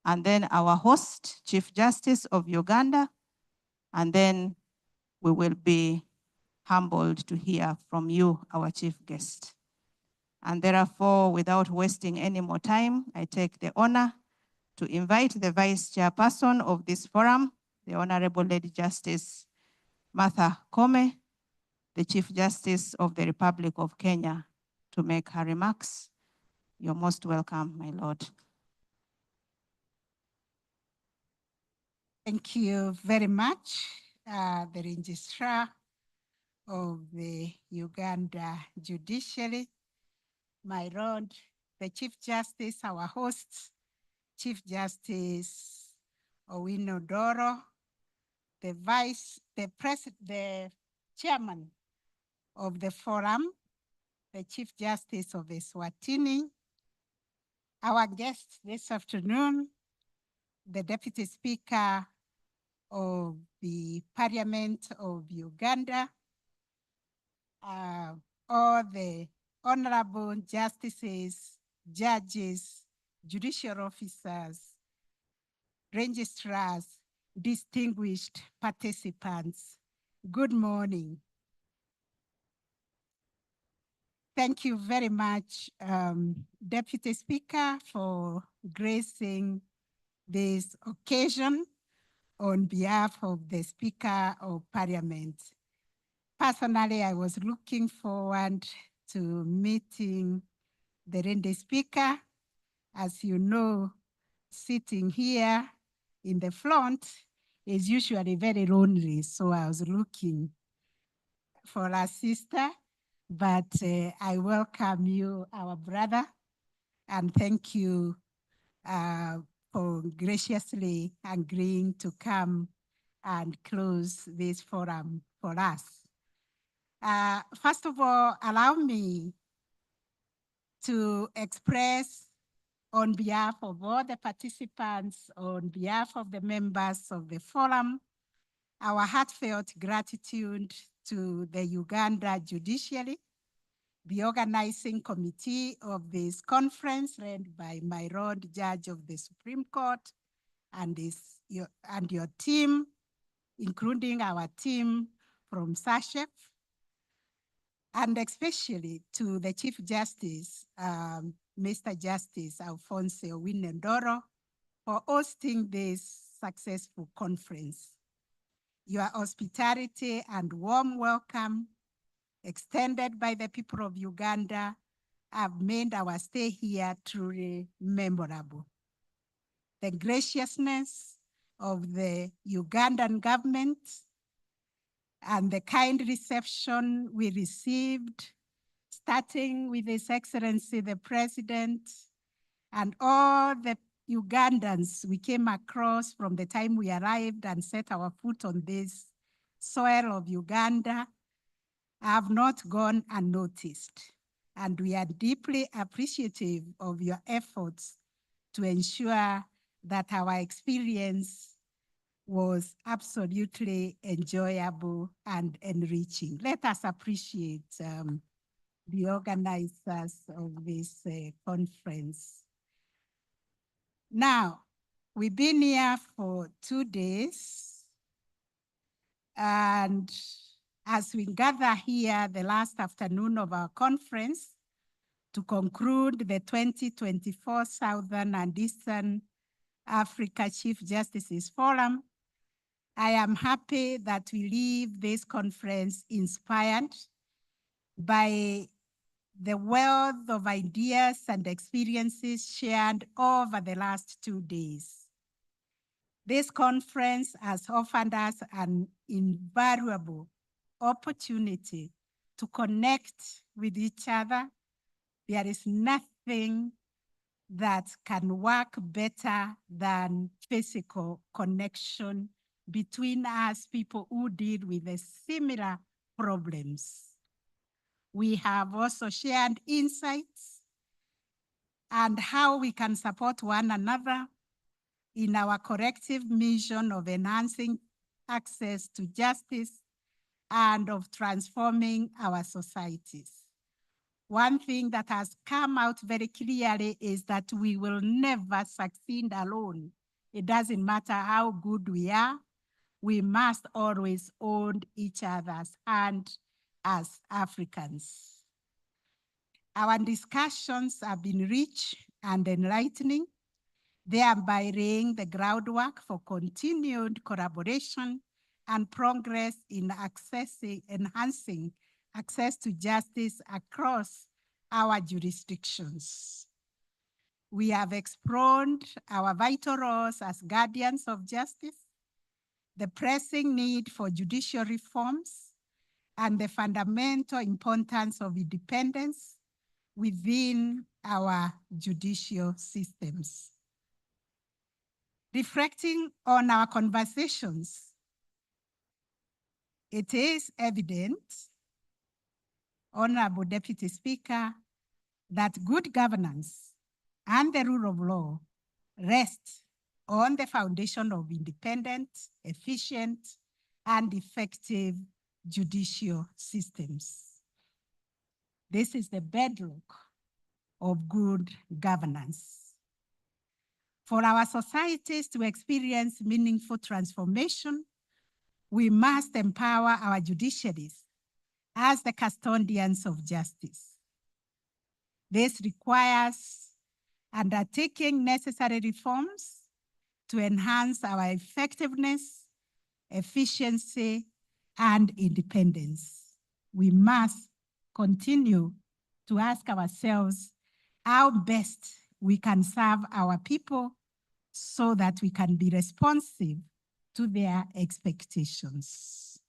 and then our host, Chief Justice of Uganda, and then we will be humbled to hear from you, our chief guest. And therefore, without wasting any more time, I take the honor to invite the Vice Chairperson of this forum, the Honorable Lady Justice Martha Koome, the Chief Justice of the Republic of Kenya, to make her remarks. You're most welcome, my Lord. Thank you very much, the Registrar of the Uganda Judiciary, my Lord, the Chief Justice, our host, Chief Justice Owino Doro, the Chairman of the Forum, the Chief Justice of Eswatini, our guest this afternoon, the Deputy Speaker of the Parliament of Uganda, all the honorable justices, judges, judicial officers, registrars, distinguished participants, good morning. Thank you very much, Deputy Speaker, for gracing this occasion on behalf of the Speaker of Parliament. Personally, I was looking forward to meeting the Rende Speaker. As you know, sitting here in the front is usually very lonely, so I was looking for a sister, but I welcome you, our brother, and thank you for graciously agreeing to come and close this forum for us. First of all, allow me to express on behalf of all the participants, on behalf of the members of the forum, our heartfelt gratitude to the Uganda Judiciary, the organizing committee of this conference led by my Lord Judge of the Supreme Court and your team, including our team from SASHEF, and especially to the Chief Justice, Mr. Justice Alphonse Owino Doro, for hosting this successful conference. Your hospitality and warm welcome extended by the people of Uganda have made our stay here truly memorable. The graciousness of the Ugandan government and the kind reception we received, starting with His Excellency the President and all the Ugandans we came across from the time we arrived and set our foot on this soil of Uganda, have not gone unnoticed. And we are deeply appreciative of your efforts to ensure that our experience was absolutely enjoyable and enriching. Let us appreciate the organizers of this conference. Now, we've been here for 2 days, and as we gather here the last afternoon of our conference to conclude the 2024 Southern and Eastern Africa Chief Justices Forum, I am happy that we leave this conference inspired by the wealth of ideas and experiences shared over the last 2 days. This conference has offered us an invaluable opportunity to connect with each other. There is nothing that can work better than physical connection between us, people who deal with the similar problems. We have also shared insights and how we can support one another in our collective mission of enhancing access to justice and of transforming our societies. One thing that has come out very clearly is that we will never succeed alone. It doesn't matter how good we are, we must always hold each other's hand as Africans. Our discussions have been rich and enlightening, thereby laying the groundwork for continued collaboration and progress in enhancing access to justice across our jurisdictions. We have explored our vital roles as guardians of justice, the pressing need for judicial reforms, and the fundamental importance of independence within our judicial systems. Reflecting on our conversations, it is evident, Honorable Deputy Speaker, that good governance and the rule of law rest on the foundation of independent, efficient, and effective judicial systems. This is the bedrock of good governance. For our societies to experience meaningful transformation, we must empower our judiciaries as the custodians of justice. This requires undertaking necessary reforms to enhance our effectiveness, efficiency, and independence. We must continue to ask ourselves how best we can serve our people so that we can be responsive to their expectations.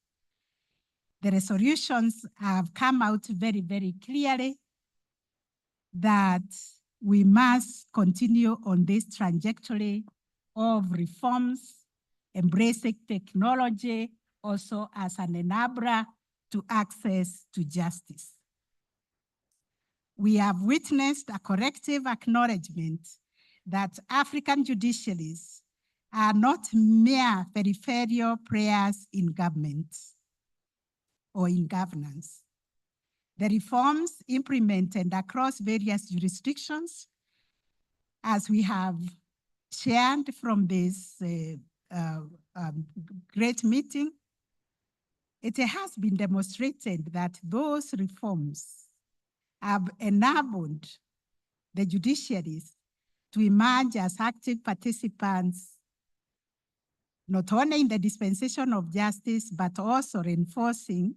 The resolutions have come out very, very clearly that we must continue on this trajectory of reforms, embracing technology also as an enabler to access to justice. We have witnessed a collective acknowledgement that African judiciaries are not mere peripheral players in government or in governance. The reforms implemented across various jurisdictions, as we have shared from this great meeting, it has been demonstrated that those reforms have enabled the judiciaries to emerge as active participants, not only in the dispensation of justice, but also reinforcing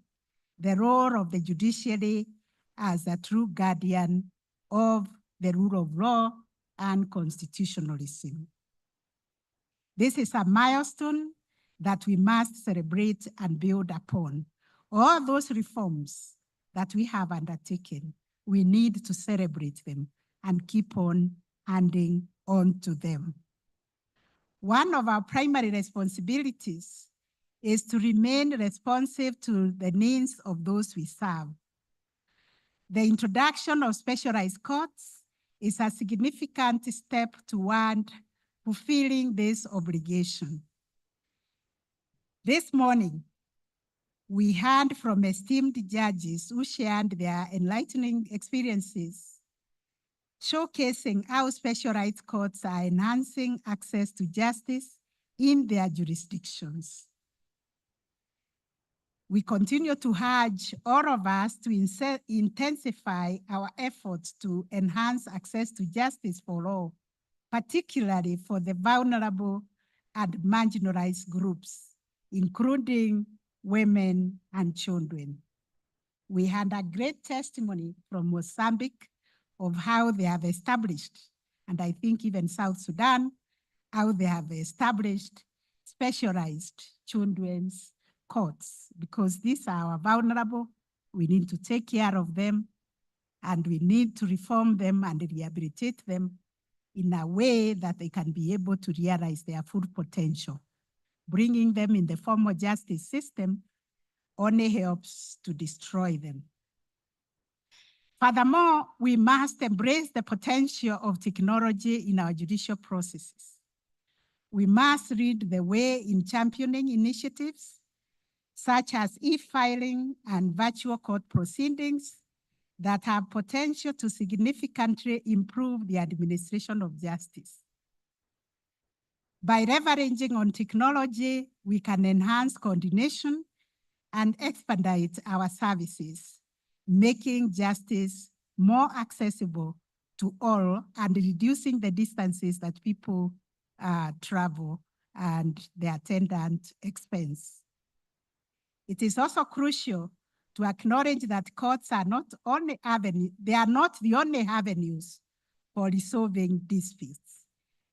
the role of the judiciary as a true guardian of the rule of law and constitutionalism. This is a milestone that we must celebrate and build upon. All those reforms that we have undertaken, we need to celebrate them and keep on handing on to them. One of our primary responsibilities is to remain responsive to the needs of those we serve. The introduction of specialized courts is a significant step toward fulfilling this obligation. This morning, we heard from esteemed judges who shared their enlightening experiences, showcasing how specialized courts are enhancing access to justice in their jurisdictions. We continue to urge all of us to intensify our efforts to enhance access to justice for all, particularly for the vulnerable and marginalized groups, including women and children. We had a great testimony from Mozambique of how they have established, and I think even South Sudan, how they have established specialized children's courts, because these are our vulnerable. We need to take care of them, and we need to reform them and rehabilitate them in a way that they can be able to realize their full potential. Bringing them in the formal justice system only helps to destroy them. Furthermore, we must embrace the potential of technology in our judicial processes. We must lead the way in championing initiatives such as e-filing and virtual court proceedings that have potential to significantly improve the administration of justice. By leveraging on technology, we can enhance coordination and expedite our services, making justice more accessible to all and reducing the distances that people travel and the attendant expense. It is also crucial to acknowledge that courts are not only they are not the only avenues for resolving disputes.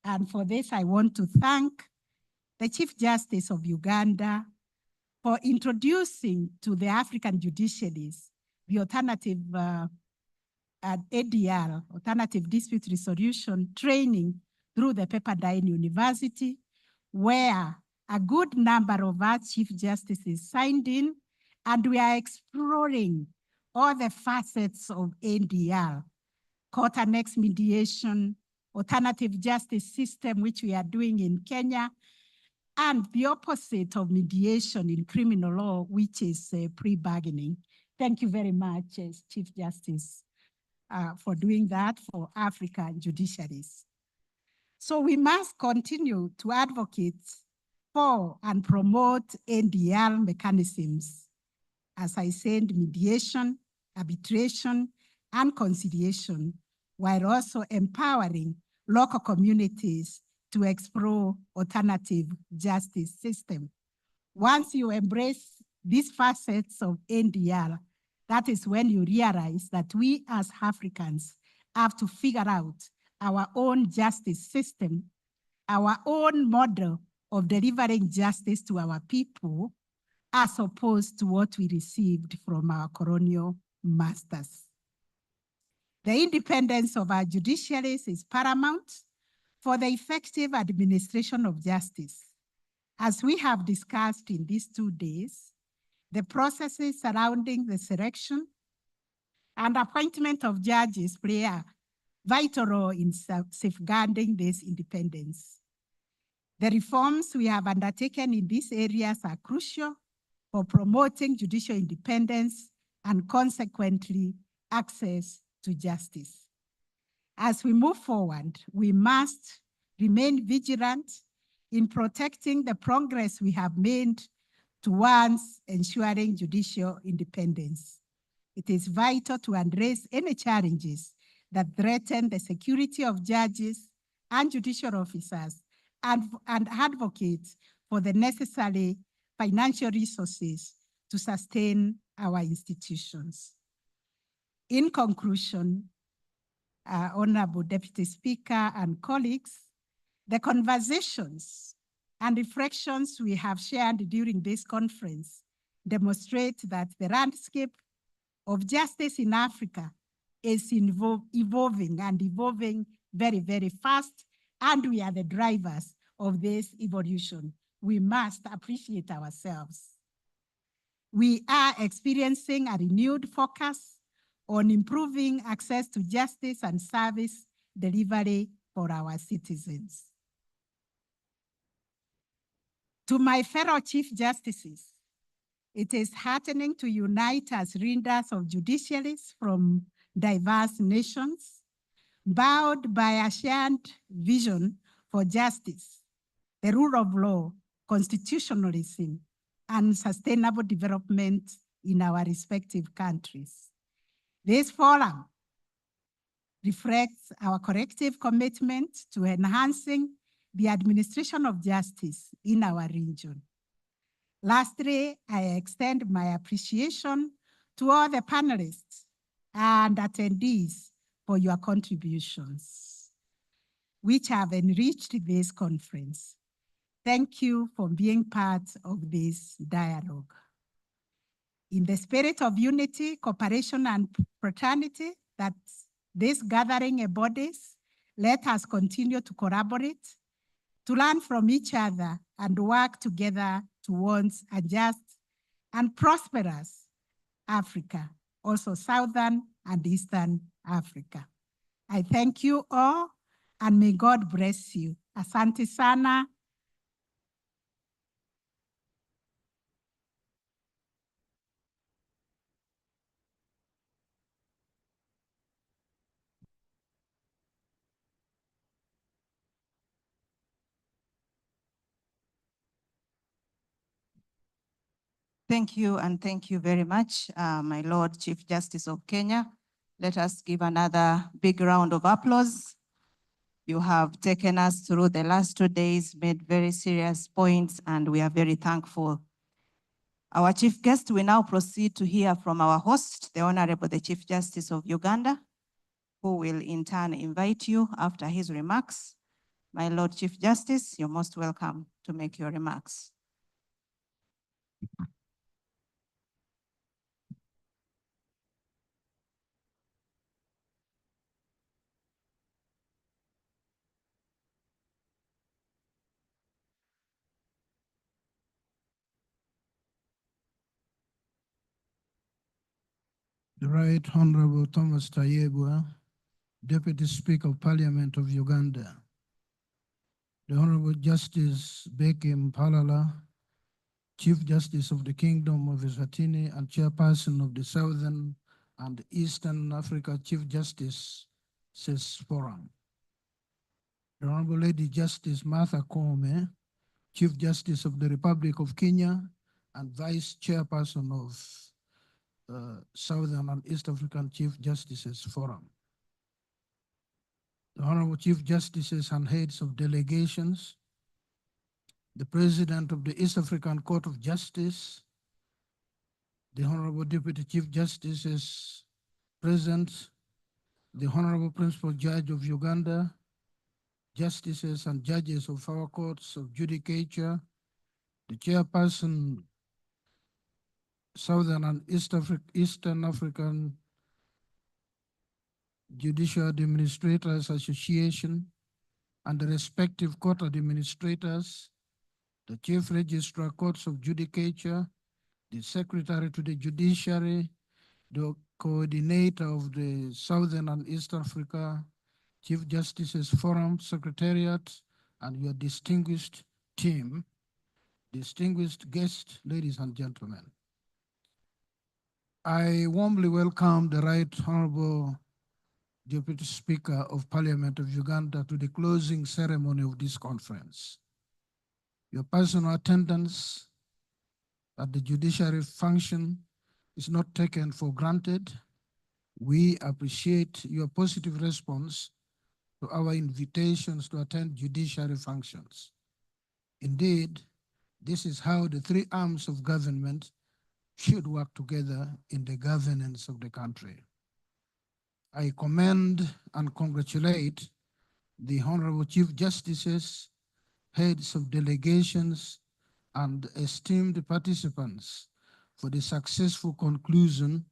And for this, I want to thank the Chief Justice of Uganda for introducing to the African judiciaries the alternative ADR, alternative dispute resolution training through the Pepperdine University, where a good number of our Chief Justices signed in, and we are exploring all the facets of ADR, court annex mediation, alternative justice system, which we are doing in Kenya, and the opposite of mediation in criminal law, which is pre-bargaining. Thank you very much, Chief Justice, for doing that for African judiciaries. So we must continue to advocate for and promote NDR mechanisms. As I said, mediation, arbitration, and conciliation, while also empowering local communities to explore alternative justice system. Once you embrace these facets of NDR, that is when you realize that we as Africans have to figure out our own justice system, our own model of delivering justice to our people, as opposed to what we received from our colonial masters. The independence of our judiciaries is paramount for the effective administration of justice. As we have discussed in these 2 days, the processes surrounding the selection and appointment of judges play a vital role in safeguarding this independence. The reforms we have undertaken in these areas are crucial for promoting judicial independence and consequently access to justice. As we move forward, we must remain vigilant in protecting the progress we have made towards ensuring judicial independence. It is vital to address any challenges that threaten the security of judges and judicial officers and advocate for the necessary financial resources to sustain our institutions. In conclusion, Honorable Deputy Speaker and colleagues, the conversations and reflections we have shared during this conference demonstrate that the landscape of justice in Africa is evolving very, very fast, and we are the drivers of this evolution. We must appreciate ourselves. We are experiencing a renewed focus on improving access to justice and service delivery for our citizens. To my fellow Chief Justices, it is heartening to unite as leaders of judiciaries from diverse nations, bound by a shared vision for justice, the rule of law, constitutionalism, and sustainable development in our respective countries. This forum reflects our collective commitment to enhancing the administration of justice in our region. Lastly, I extend my appreciation to all the panelists and attendees for your contributions, which have enriched this conference. Thank you for being part of this dialogue. In the spirit of unity, cooperation, and fraternity that this gathering embodies, let us continue to collaborate, to learn from each other, and work together towards a just and prosperous Africa, also Southern and Eastern Africa. I thank you all, and may God bless you. Asante sana. Thank you, and thank you very much, my Lord Chief Justice of Kenya. Let us give another big round of applause. You have taken us through the last 2 days, made very serious points, and we are very thankful. Our chief guest, we now proceed to hear from our host, the Honorable the Chief Justice of Uganda, who will in turn invite you after his remarks. My Lord Chief Justice, you're most welcome to make your remarks. The Right Honorable Thomas Tayebwa, Deputy Speaker of Parliament of Uganda. The Honorable Justice Beki Mpalala, Chief Justice of the Kingdom of Eswatini and Chairperson of the Southern and Eastern Africa Chief Justice Forum. The Honorable Lady Justice Martha Koome, Chief Justice of the Republic of Kenya and Vice Chairperson of Southern and East African Chief Justices Forum. The Honorable Chief Justices and heads of delegations, the President of the East African Court of Justice, the Honorable Deputy Chief Justices present, the Honorable Principal Judge of Uganda, justices and judges of our courts of judicature, the Chairperson, Southern and Eastern African Judicial Administrators Association, and the respective court administrators, the Chief Registrar Courts of Judicature, the Secretary to the Judiciary, the Coordinator of the Southern and East Africa Chief Justices Forum Secretariat, and your distinguished team, distinguished guests, ladies and gentlemen. I warmly welcome the Right Honorable Deputy Speaker of Parliament of Uganda to the closing ceremony of this conference. Your personal attendance at the judiciary function is not taken for granted. We appreciate your positive response to our invitations to attend judiciary functions. Indeed, this is how the three arms of government should work together in the governance of the country. I commend and congratulate the Honorable Chief Justices, heads of delegations, and esteemed participants for the successful conclusion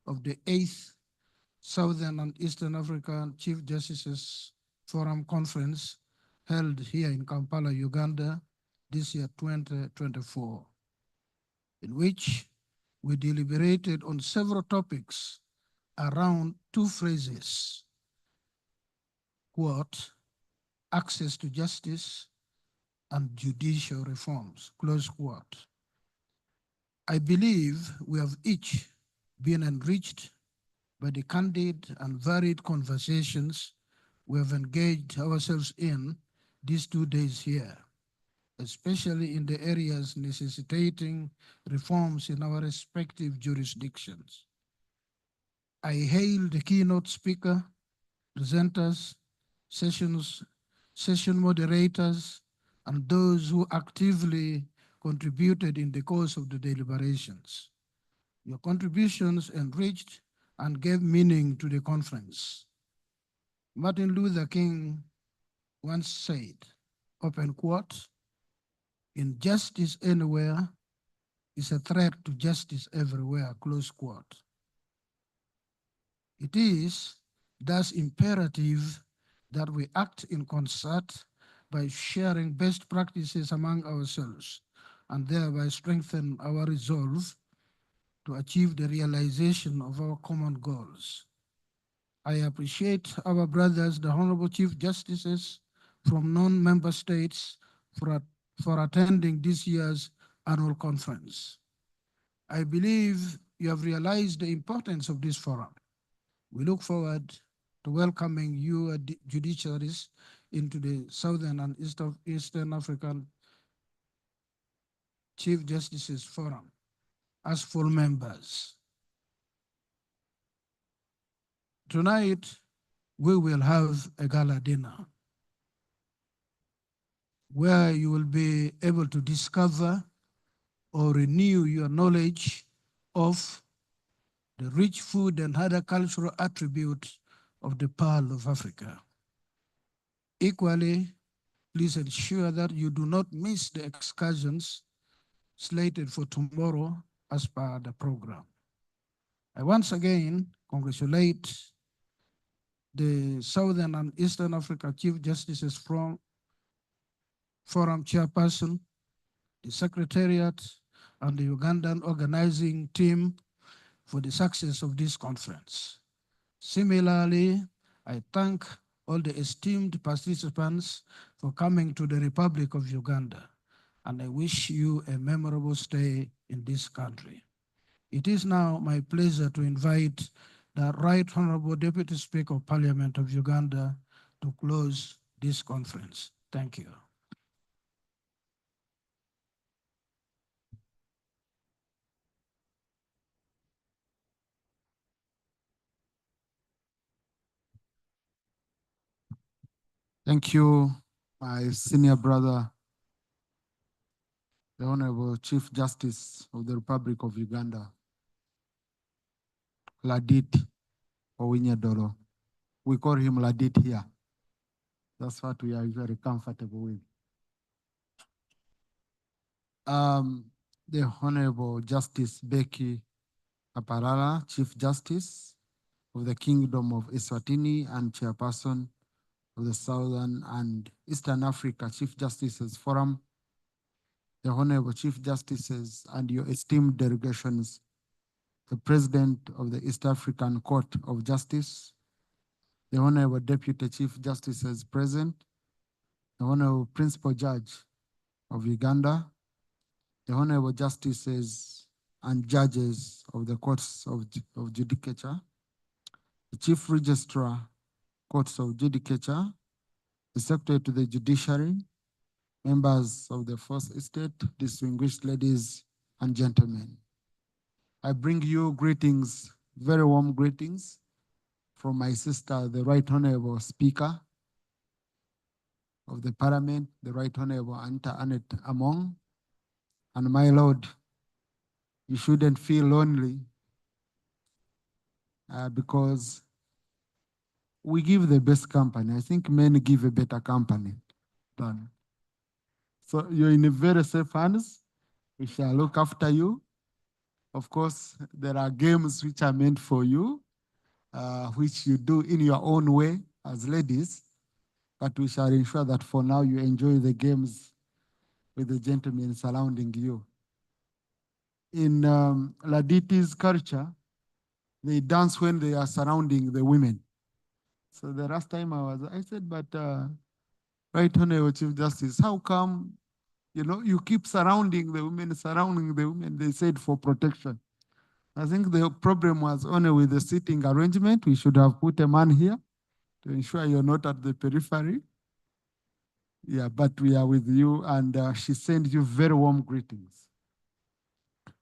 of the 8th Southern and Eastern African Chief Justices Forum Conference held here in Kampala, Uganda, this year 2024, in which we deliberated on several topics around two phrases, quote, access to justice and judicial reforms, close quote. I believe we have each been enriched by the candid and varied conversations we have engaged ourselves in these 2 days here. especially in the areas necessitating reforms in our respective jurisdictions. I hail the keynote speaker, presenters, session moderators, and those who actively contributed in the course of the deliberations. Your contributions enriched and gave meaning to the conference. Martin Luther King once said, open quote, injustice anywhere is a threat to justice everywhere, close quote. It is thus imperative that we act in concert by sharing best practices among ourselves and thereby strengthen our resolve to achieve the realization of our common goals. I appreciate our brothers, the Honorable Chief Justices from non-member states for attending this year's annual conference. I believe you have realized the importance of this forum. We look forward to welcoming you judiciaries into the Southern and Eastern African Chief Justices Forum as full members. Tonight, we will have a gala dinner where you will be able to discover or renew your knowledge of the rich food and other cultural attributes of the Pearl of Africa. Equally, please ensure that you do not miss the excursions slated for tomorrow as per the program. I once again congratulate the Southern and Eastern Africa Chief Justices Forum Chairperson, the Secretariat, and the Ugandan organizing team for the success of this conference. Similarly, I thank all the esteemed participants for coming to the Republic of Uganda, and I wish you a memorable stay in this country. It is now my pleasure to invite the Right Honorable Deputy Speaker of Parliament of Uganda to close this conference. Thank you. Thank you, my senior brother, the Honorable Chief Justice of the Republic of Uganda, Ladit Owinyedoro. We call him Ladit here. That's what we are very comfortable with. The Honorable Justice Becky Aparala, Chief Justice of the Kingdom of Eswatini and Chairperson of the Southern and Eastern Africa Chief Justices Forum, the Honorable Chief Justices and your esteemed delegations, the President of the East African Court of Justice, the Honorable Deputy Chief Justices present, the Honorable Principal Judge of Uganda, the Honorable Justices and Judges of the Courts of Judicature, the Chief Registrar, Courts of Judicature, the Secretary to the Judiciary, members of the First Estate, distinguished ladies and gentlemen. I bring you greetings, very warm greetings from my sister, the Right Honorable Speaker of the Parliament, the Right Honorable Anta Annette Among. And my Lord, you shouldn't feel lonely because we give the best company. I think men give a better company than. So you're in a very safe hands. We shall look after you. Of course, there are games which are meant for you, which you do in your own way as ladies, but we shall ensure that for now you enjoy the games with the gentlemen surrounding you. In Laditi's culture, they dance when they are surrounding the women. So the last time I said, but Right Honorable Chief Justice, how come, you keep surrounding the women? They said for protection. I think the problem was only with the seating arrangement. We should have put a man here to ensure you're not at the periphery. Yeah, but we are with you, and she sends you very warm greetings.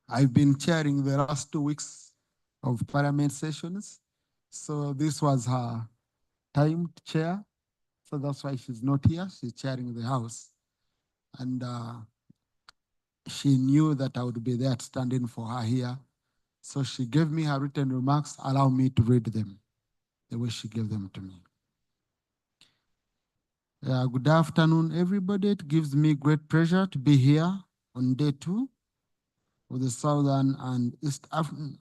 I've been chairing the last 2 weeks of parliament sessions, so this was her time to chair, so that's why she's not here. She's chairing the house, and she knew that I would be there standing for her here, so she gave me her written remarks. Allow me to read them the way she gave them to me. Good afternoon, everybody. It gives me great pleasure to be here on day 2 of the Southern and East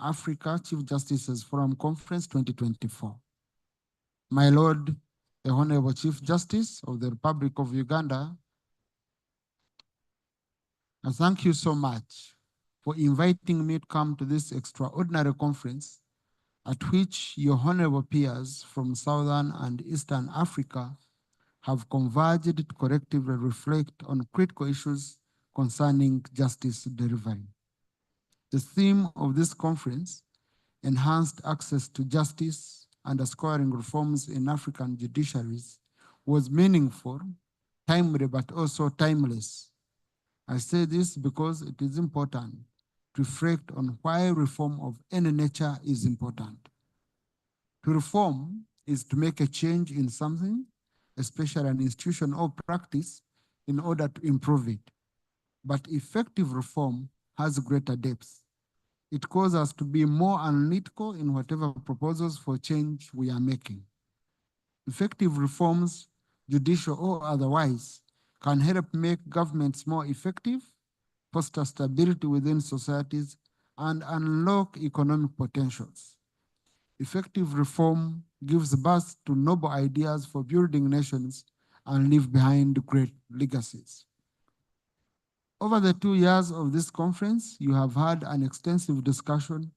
Africa Chief Justices Forum Conference 2024. My Lord, the Honorable Chief Justice of the Republic of Uganda, I thank you so much for inviting me to come to this extraordinary conference at which your honorable peers from Southern and Eastern Africa have converged to collectively reflect on critical issues concerning justice delivery. The theme of this conference, enhanced access to justice, underscoring reforms in African judiciaries, was meaningful, timely, but also timeless. I say this because it is important to reflect on why reform of any nature is important. To reform is to make a change in something, especially an institution or practice, in order to improve it. But effective reform has greater depth. It causes us to be more analytical in whatever proposals for change we are making. Effective reforms, judicial or otherwise, can help make governments more effective, foster stability within societies, and unlock economic potentials. Effective reform gives birth to noble ideas for building nations and leave behind great legacies. Over the 2 years of this conference, you have had an extensive discussion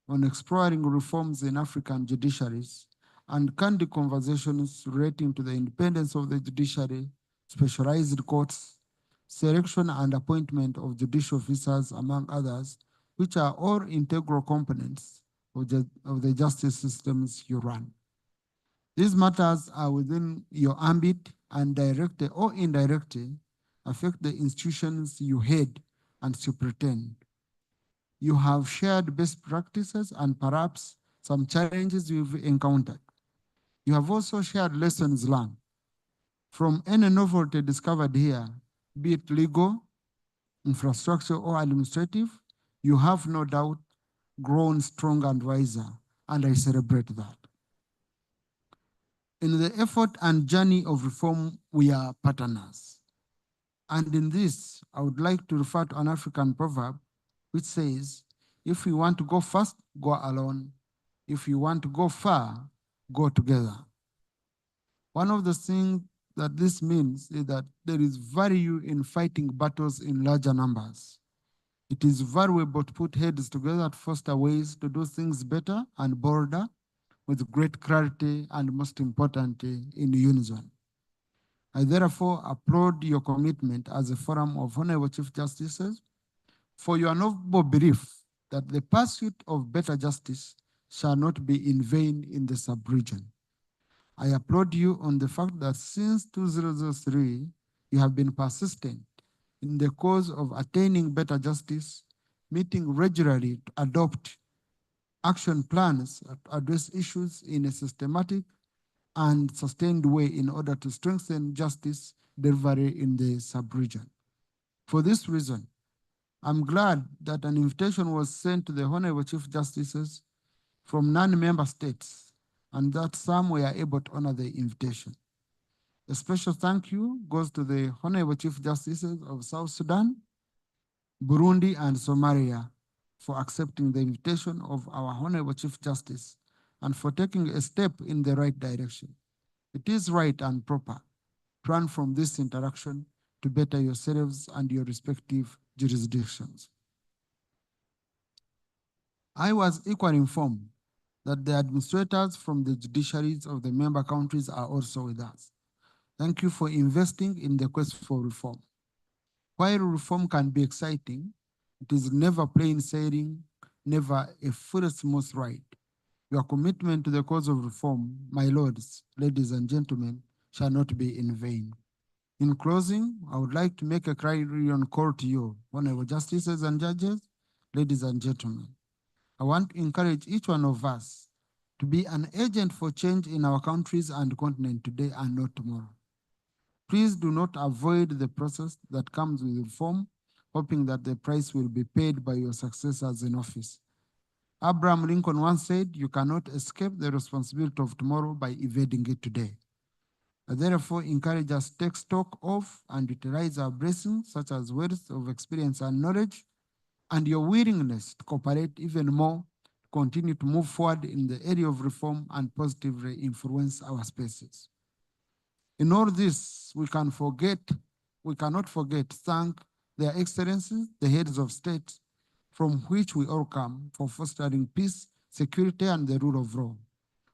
on exploring reforms in African judiciaries and candid conversations relating to the independence of the judiciary, specialized courts, selection and appointment of judicial officers, among others, which are all integral components of the justice systems you run. These matters are within your ambit and directly or indirectly affect the institutions you head and superintend. You have shared best practices and perhaps some challenges you've encountered. You have also shared lessons learned. From any novelty discovered here, be it legal, infrastructure, or administrative, you have no doubt grown stronger and wiser, and I celebrate that. In the effort and journey of reform, we are partners. And in this, I would like to refer to an African proverb which says, if you want to go fast, go alone. If you want to go far, go together. One of the things that this means is that there is value in fighting battles in larger numbers. It is valuable to put heads together to foster ways to do things better and bolder with great clarity and, most importantly, in unison. I therefore applaud your commitment as a forum of Honorable Chief Justices for your noble belief that the pursuit of better justice shall not be in vain in the sub-region. I applaud you on the fact that since 2003, you have been persistent in the cause of attaining better justice, meeting regularly to adopt action plans to address issues in a systematic and sustained way in order to strengthen justice delivery in the sub-region. For this reason, I'm glad that an invitation was sent to the Honorable Chief Justices from non-member states and that some were able to honor the invitation. A special thank you goes to the Honorable Chief Justices of South Sudan, Burundi, and Somalia for accepting the invitation of our Honorable Chief Justice and for taking a step in the right direction. It is right and proper to run from this interaction to better yourselves and your respective jurisdictions. I was equally informed that the administrators from the judiciaries of the member countries are also with us. Thank you for investing in the quest for reform. While reform can be exciting, it is never plain sailing, never a fully smooth ride. Your commitment to the cause of reform, my lords, ladies and gentlemen, shall not be in vain. In closing, I would like to make a clarion call to you, honorable justices and judges, ladies and gentlemen. I want to encourage each one of us to be an agent for change in our countries and continent today and not tomorrow. Please do not avoid the process that comes with reform, hoping that the price will be paid by your successors in office. Abraham Lincoln once said, "You cannot escape the responsibility of tomorrow by evading it today." I therefore encourage us to take stock of and utilize our blessings, such as wealth of experience and knowledge, and your willingness to cooperate even more, to continue to move forward in the area of reform and positively influence our spaces. In all this, we cannot forget to thank their excellencies, the heads of state, from which we all come, for fostering peace, security, and the rule of law.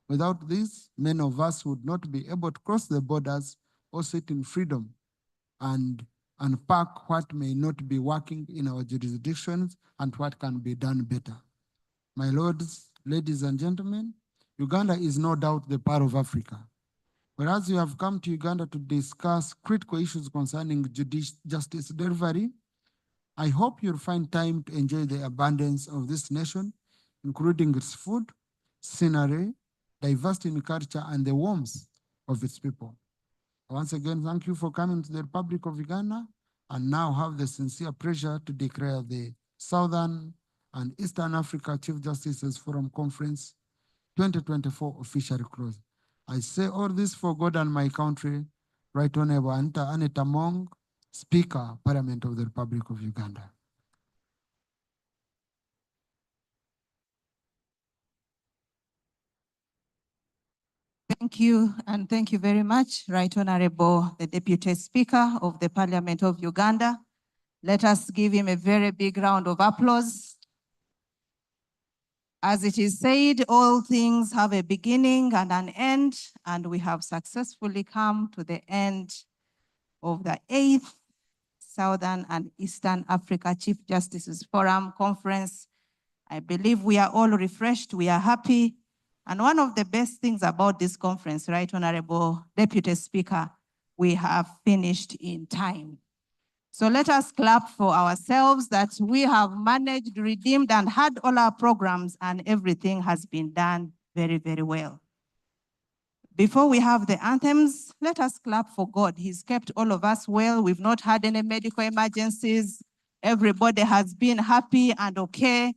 Without this, many of us would not be able to cross the borders or sit in freedom and unpack what may not be working in our jurisdictions and what can be done better. My lords, ladies and gentlemen, Uganda is no doubt the pearl of Africa. Whereas you have come to Uganda to discuss critical issues concerning justice delivery, I hope you'll find time to enjoy the abundance of this nation, including its food, scenery, diversity in culture, and the warmth of its people. Once again, thank you for coming to the Republic of Uganda, and now have the sincere pleasure to declare the Southern and Eastern Africa Chief Justices Forum Conference 2024 officially closed. I say all this for God and my country. Right Honorable Anita Mong, Speaker, Parliament of the Republic of Uganda. Thank you, and thank you very much, Right Honorable, the Deputy Speaker of the Parliament of Uganda. Let us give him a very big round of applause. As it is said, all things have a beginning and an end, and we have successfully come to the end of the 8th Southern and Eastern Africa Chief Justices Forum Conference. I believe we are all refreshed, we are happy. And one of the best things about this conference, Right Honorable Deputy Speaker, we have finished in time. So let us clap for ourselves that we have managed, redeemed, and had all our programs, and everything has been done very, very well. Before we have the anthems, let us clap for God. He's kept all of us well. We've not had any medical emergencies. Everybody has been happy and okay,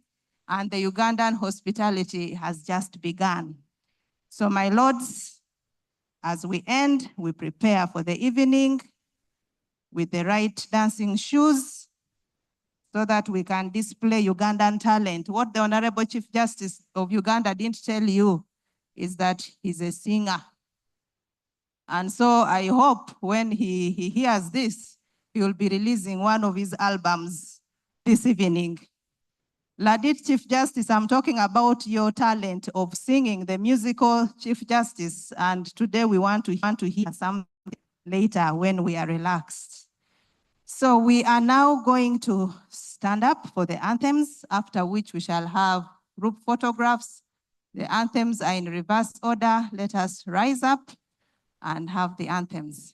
and the Ugandan hospitality has just begun. So my lords, as we end, we prepare for the evening with the right dancing shoes so that we can display Ugandan talent. What the Honorable Chief Justice of Uganda didn't tell you is that he's a singer. And so I hope when he hears this, he will be releasing one of his albums this evening. Ladit Chief Justice, I'm talking about your talent of singing, the musical Chief Justice, and today we want to hear something later when we are relaxed. So we are now going to stand up for the anthems, after which we shall have group photographs. The anthems are in reverse order. Let us rise up and have the anthems.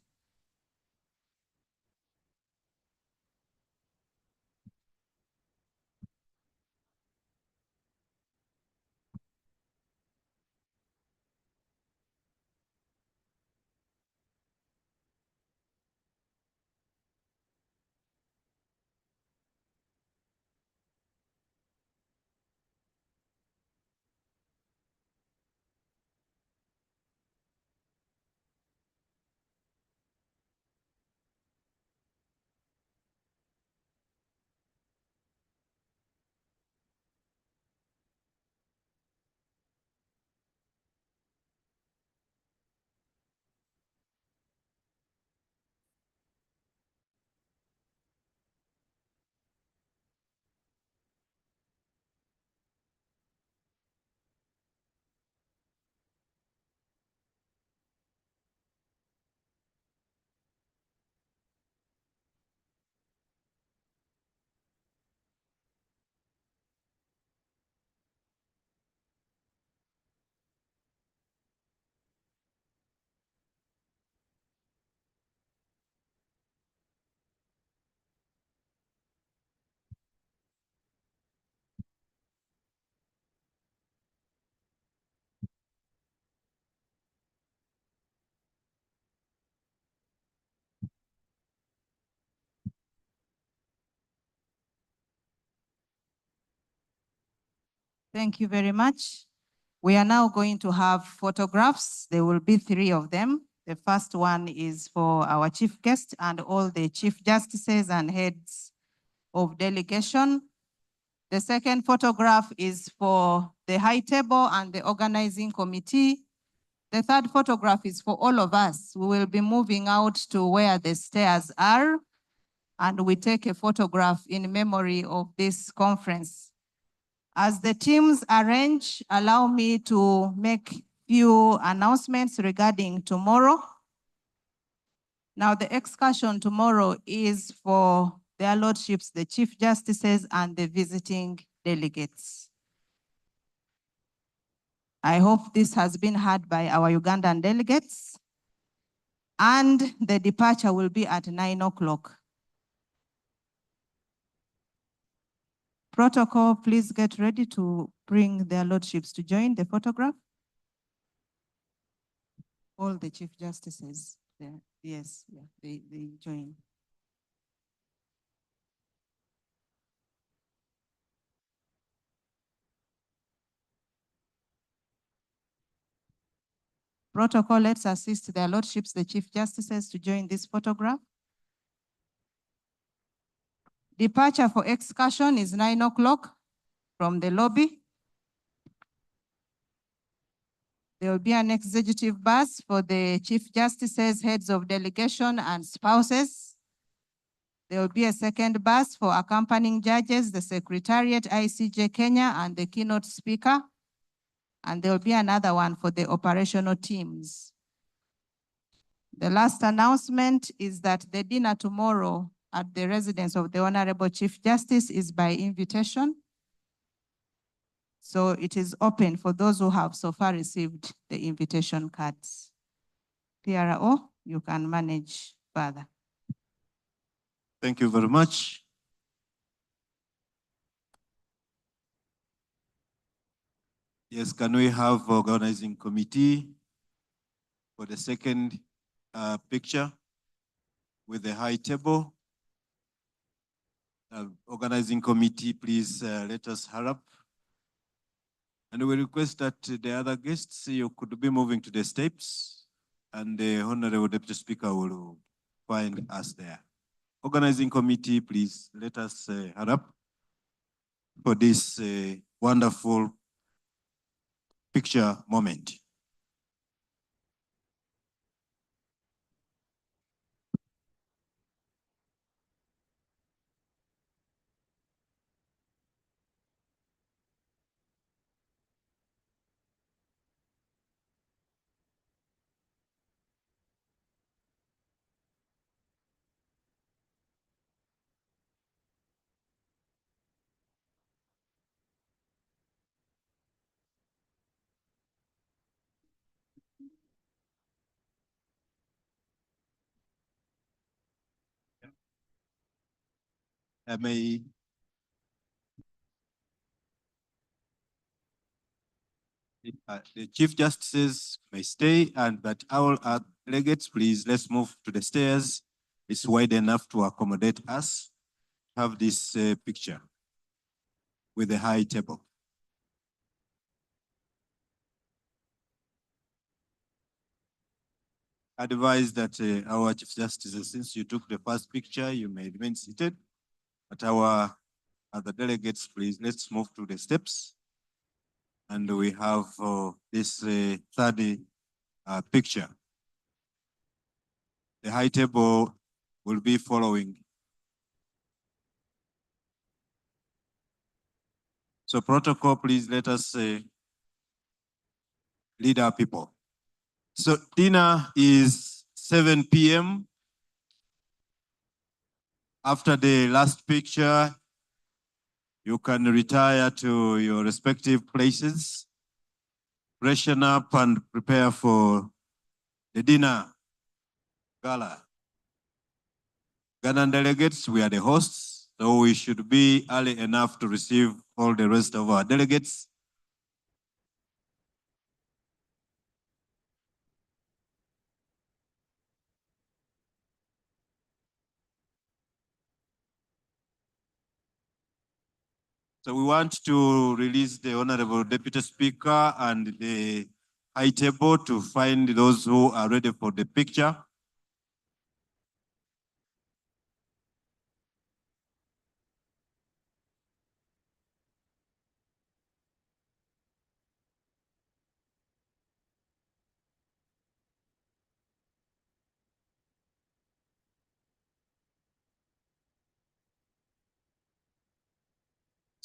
Thank you very much. We are now going to have photographs. There will be 3 of them. The first one is for our chief guest and all the chief justices and heads of delegation. The second photograph is for the high table and the organizing committee. The third photograph is for all of us. We will be moving out to where the stairs are, and we take a photograph in memory of this conference. As the teams arrange, allow me to make few announcements regarding tomorrow. Now, the excursion tomorrow is for their lordships, the chief justices and the visiting delegates. I hope this has been heard by our Ugandan delegates. And the departure will be at 9 o'clock. Protocol, please get ready to bring their lordships to join the photograph. All the chief justices there. Yes, yeah, they join. Protocol, let's assist their lordships, the chief justices, to join this photograph. Departure for excursion is 9 o'clock from the lobby. There will be an executive bus for the chief justices, heads of delegation, and spouses. There will be a second bus for accompanying judges, the Secretariat, ICJ Kenya, and the keynote speaker. And there will be another one for the operational teams. The last announcement is that the dinner tomorrow at the residence of the Honorable Chief Justice is by invitation. So it is open for those who have so far received the invitation cards. PRO, you can manage further. Thank you very much. Yes, can we have organizing committee for the second picture with the high table? Organizing committee, please let us hurry up. And we request that the other guests, you could be moving to the steps, and the Honorable Deputy Speaker will find us there. Organizing committee, please let us hurry up for this wonderful picture moment. The Chief Justices may stay, but all our delegates, please, let's move to the stairs. It's wide enough to accommodate us. Have this picture with the high table. Advise that our Chief Justices, since you took the first picture, you may remain seated. But our other delegates, please, let's move to the steps. And we have this third picture. The high table will be following. So protocol, please let us lead our people. So dinner is 7 p.m. After the last picture, you can retire to your respective places, freshen up and prepare for the dinner gala. Ghanaian delegates, we are the hosts, so we should be early enough to receive all the rest of our delegates. So we want to release the Honorable Deputy Speaker and the high table to find those who are ready for the picture.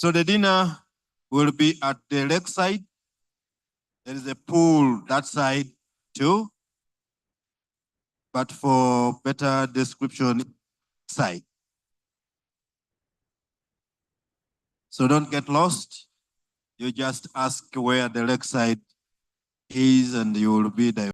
So the dinner will be at the lake side. There is a pool that side too, but for better description, side. So don't get lost. You just ask where the lake side is and you will be there.